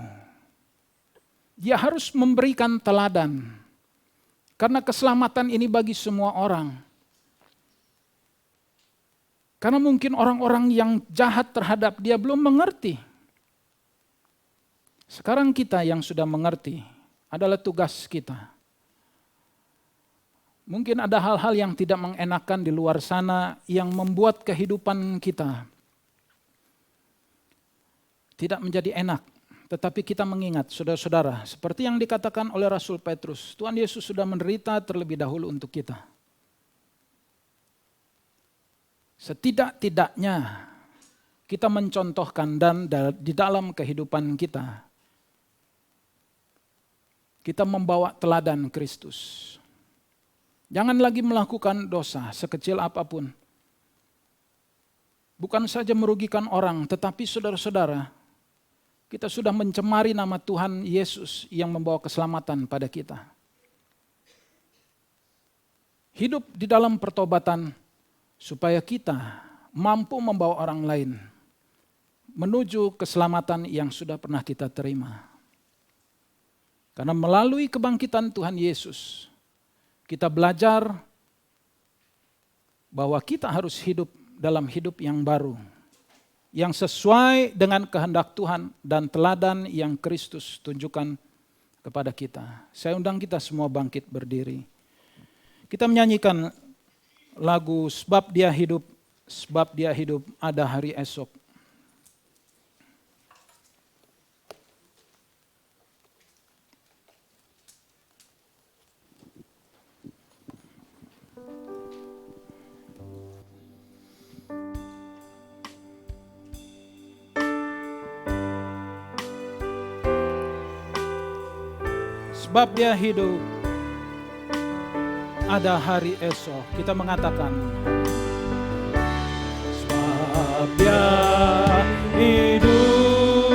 Dia harus memberikan teladan. Karena keselamatan ini bagi semua orang. Karena mungkin orang-orang yang jahat terhadap dia belum mengerti. Sekarang kita yang sudah mengerti adalah tugas kita. Mungkin ada hal-hal yang tidak mengenakan di luar sana yang membuat kehidupan kita tidak menjadi enak. Tetapi kita mengingat, saudara-saudara, seperti yang dikatakan oleh Rasul Petrus, Tuhan Yesus sudah menderita terlebih dahulu untuk kita. Setidak-tidaknya kita mencontohkan dan di dalam kehidupan kita membawa teladan Kristus. Jangan lagi melakukan dosa sekecil apapun. Bukan saja merugikan orang, tetapi saudara-saudara, kita sudah mencemari nama Tuhan Yesus yang membawa keselamatan pada kita. Hidup di dalam pertobatan supaya kita mampu membawa orang lain menuju keselamatan yang sudah pernah kita terima. Karena melalui kebangkitan Tuhan Yesus, kita belajar bahwa kita harus hidup dalam hidup yang baru. Yang sesuai dengan kehendak Tuhan dan teladan yang Kristus tunjukkan kepada kita. Saya undang kita semua bangkit berdiri. Kita menyanyikan lagu Sebab Dia Hidup, ada hari esok. Sebab Dia hidup, ada hari esok. Kita mengatakan, sebab Dia hidup,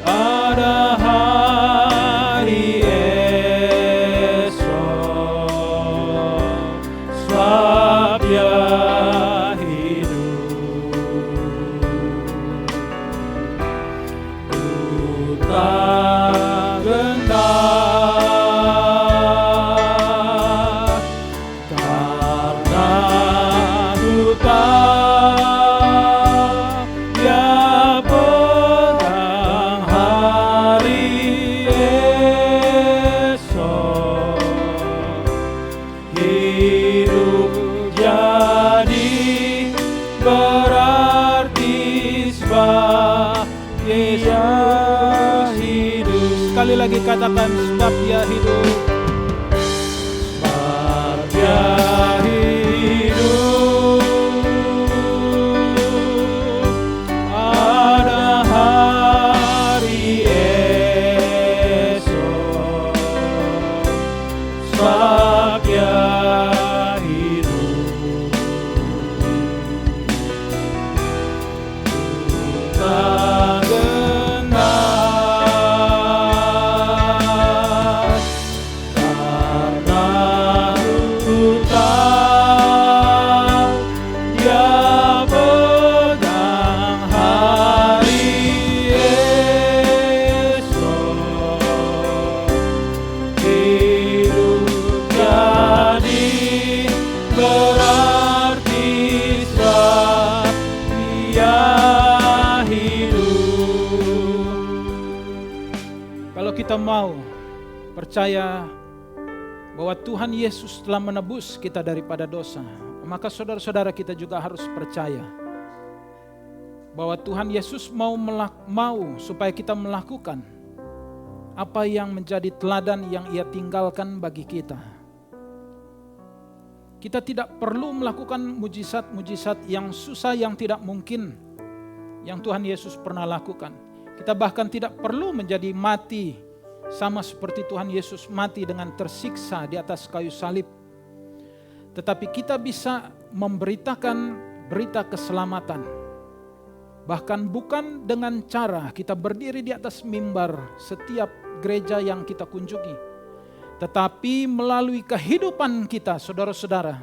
ada hari esok. Sebab Dia sekali lagi katakan, sebab Dia hidup. Sebab Dia hidup, ada hari esok. Sebab Dia hidup, tak genap karena ku tak kita mau percaya bahwa Tuhan Yesus telah menebus kita daripada dosa, maka saudara-saudara kita juga harus percaya bahwa Tuhan Yesus mau supaya kita melakukan apa yang menjadi teladan yang Ia tinggalkan bagi kita. Kita tidak perlu melakukan mujizat-mujizat yang susah, yang tidak mungkin, yang Tuhan Yesus pernah lakukan. Kita bahkan tidak perlu menjadi mati sama seperti Tuhan Yesus mati dengan tersiksa di atas kayu salib. Tetapi kita bisa memberitakan berita keselamatan. Bahkan bukan dengan cara kita berdiri di atas mimbar setiap gereja yang kita kunjungi, tetapi melalui kehidupan kita, saudara-saudara.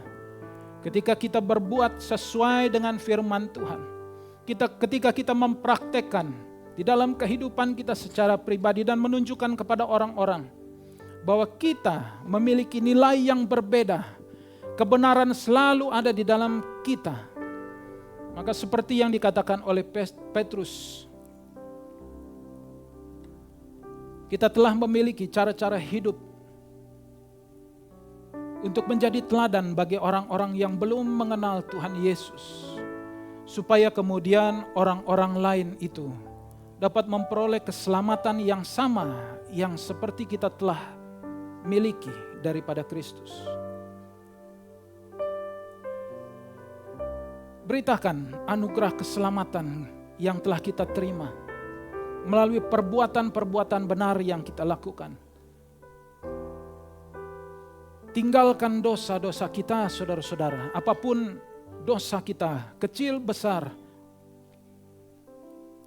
Ketika kita berbuat sesuai dengan firman Tuhan, ketika kita mempraktekkan di dalam kehidupan kita secara pribadi dan menunjukkan kepada orang-orang bahwa kita memiliki nilai yang berbeda, kebenaran selalu ada di dalam kita. Maka seperti yang dikatakan oleh Petrus, kita telah memiliki cara-cara hidup untuk menjadi teladan bagi orang-orang yang belum mengenal Tuhan Yesus, supaya kemudian orang-orang lain itu dapat memperoleh keselamatan yang sama yang seperti kita telah miliki daripada Kristus. Beritakan anugerah keselamatan yang telah kita terima melalui perbuatan-perbuatan benar yang kita lakukan. Tinggalkan dosa-dosa kita, saudara-saudara. Apapun dosa kita, kecil besar,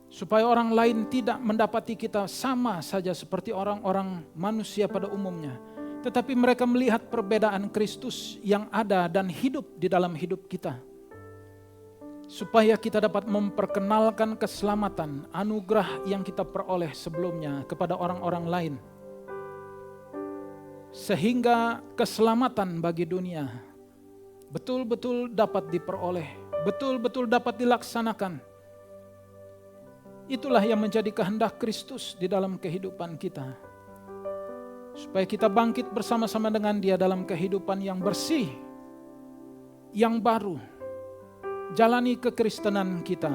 supaya orang lain tidak mendapati kita sama saja seperti orang-orang manusia pada umumnya, tetapi mereka melihat perbedaan Kristus yang ada dan hidup di dalam hidup kita. Supaya kita dapat memperkenalkan keselamatan, anugerah yang kita peroleh sebelumnya kepada orang-orang lain. Sehingga keselamatan bagi dunia betul-betul dapat diperoleh, betul-betul dapat dilaksanakan. Itulah yang menjadi kehendak Kristus di dalam kehidupan kita. Supaya kita bangkit bersama-sama dengan Dia dalam kehidupan yang bersih, yang baru. Jalani kekristenan kita,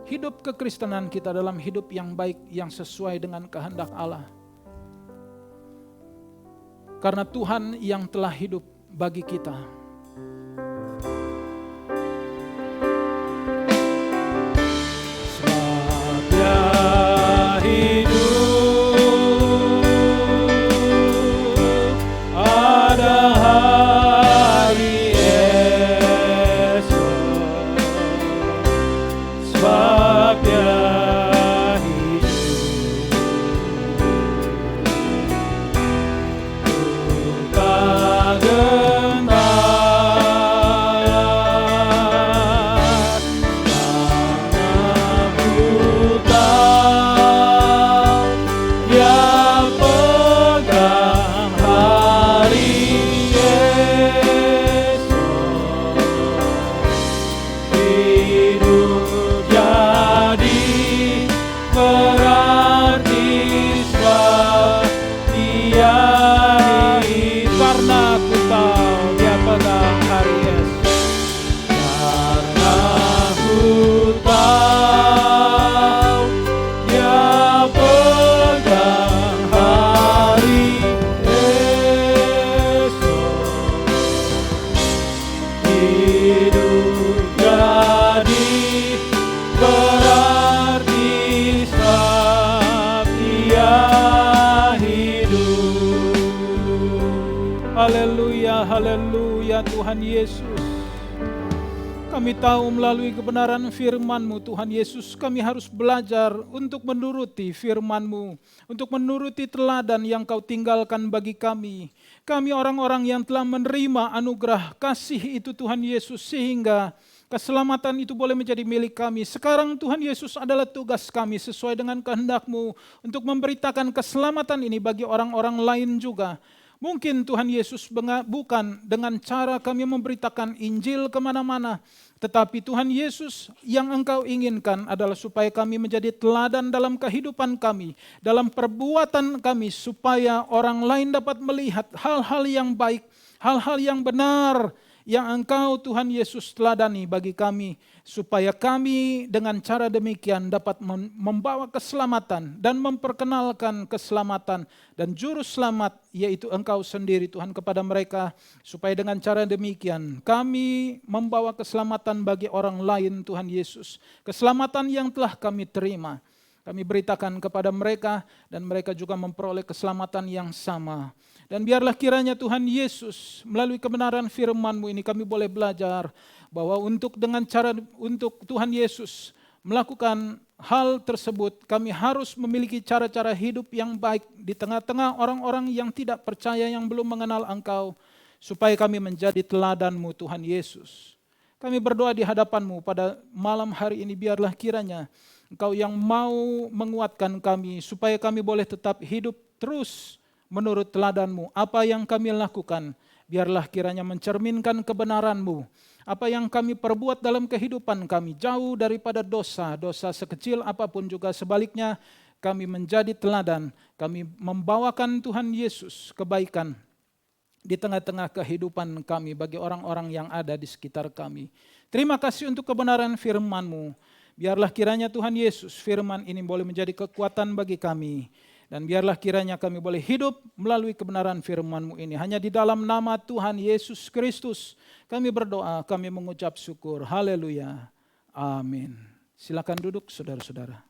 hidup kekristenan kita dalam hidup yang baik, yang sesuai dengan kehendak Allah. Karena Tuhan yang telah hidup bagi kita. Sebab Dia hidup, ada hari esok. Sebab Dia haleluya Tuhan Yesus. Kami tahu melalui kebenaran firman-Mu Tuhan Yesus, kami harus belajar untuk menuruti firman-Mu, untuk menuruti teladan yang Kau tinggalkan bagi kami. Kami orang-orang yang telah menerima anugerah kasih itu Tuhan Yesus, sehingga keselamatan itu boleh menjadi milik kami. Sekarang Tuhan Yesus adalah tugas kami sesuai dengan kehendak-Mu untuk memberitakan keselamatan ini bagi orang-orang lain juga. Mungkin Tuhan Yesus bukan dengan cara kami memberitakan Injil kemana-mana, tetapi Tuhan Yesus yang Engkau inginkan adalah supaya kami menjadi teladan dalam kehidupan kami, dalam perbuatan kami, supaya orang lain dapat melihat hal-hal yang baik, hal-hal yang benar, yang Engkau Tuhan Yesus teladani bagi kami, supaya kami dengan cara demikian dapat membawa keselamatan dan memperkenalkan keselamatan dan juru selamat, yaitu Engkau sendiri Tuhan, kepada mereka, supaya dengan cara demikian kami membawa keselamatan bagi orang lain Tuhan Yesus, keselamatan yang telah kami terima. Kami beritakan kepada mereka dan mereka juga memperoleh keselamatan yang sama. Dan biarlah kiranya Tuhan Yesus melalui kebenaran firman-Mu ini kami boleh belajar bahwa untuk Tuhan Yesus melakukan hal tersebut, kami harus memiliki cara-cara hidup yang baik di tengah-tengah orang-orang yang tidak percaya, yang belum mengenal Engkau, supaya kami menjadi teladan-Mu Tuhan Yesus. Kami berdoa di hadapan-Mu pada malam hari ini, biarlah kiranya Engkau yang mau menguatkan kami, supaya kami boleh tetap hidup terus menurut teladan-Mu. Apa yang kami lakukan, biarlah kiranya mencerminkan kebenaran-Mu. Apa yang kami perbuat dalam kehidupan kami, jauh daripada dosa, dosa sekecil apapun juga sebaliknya, kami menjadi teladan. Kami membawakan Tuhan Yesus kebaikan di tengah-tengah kehidupan kami bagi orang-orang yang ada di sekitar kami. Terima kasih untuk kebenaran firman-Mu. Biarlah kiranya Tuhan Yesus, firman ini boleh menjadi kekuatan bagi kami. Dan biarlah kiranya kami boleh hidup melalui kebenaran firman-Mu ini. Hanya di dalam nama Tuhan Yesus Kristus kami berdoa, kami mengucap syukur. Haleluya. Amin. Silakan duduk saudara-saudara.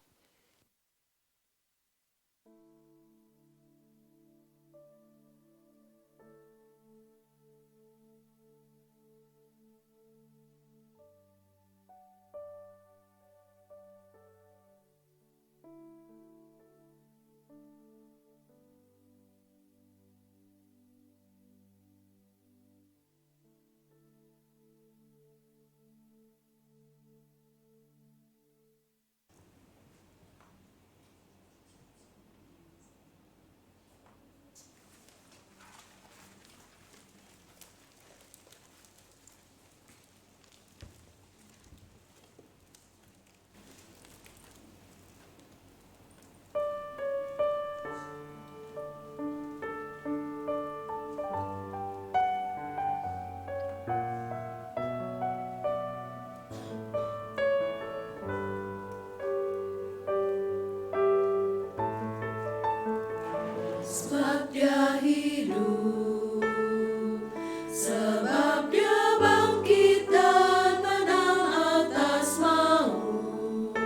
Sebab Dia hidup, sebab Dia bangkit dan menang atas maut.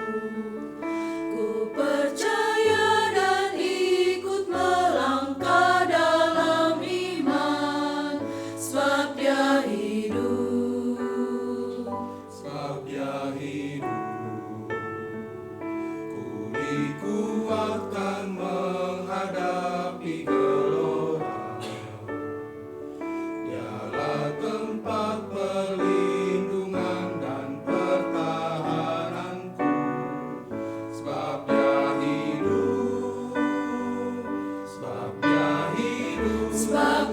Ku percaya dan ikut melangkah dalam iman, sebab Dia hidup. Sebab Dia hidup, ku dikuatkan menghadapi gelora. Dialah tempat perlindungan dan pertahananku. Sebab Dia hidup, sebab Dia hidup, Sebab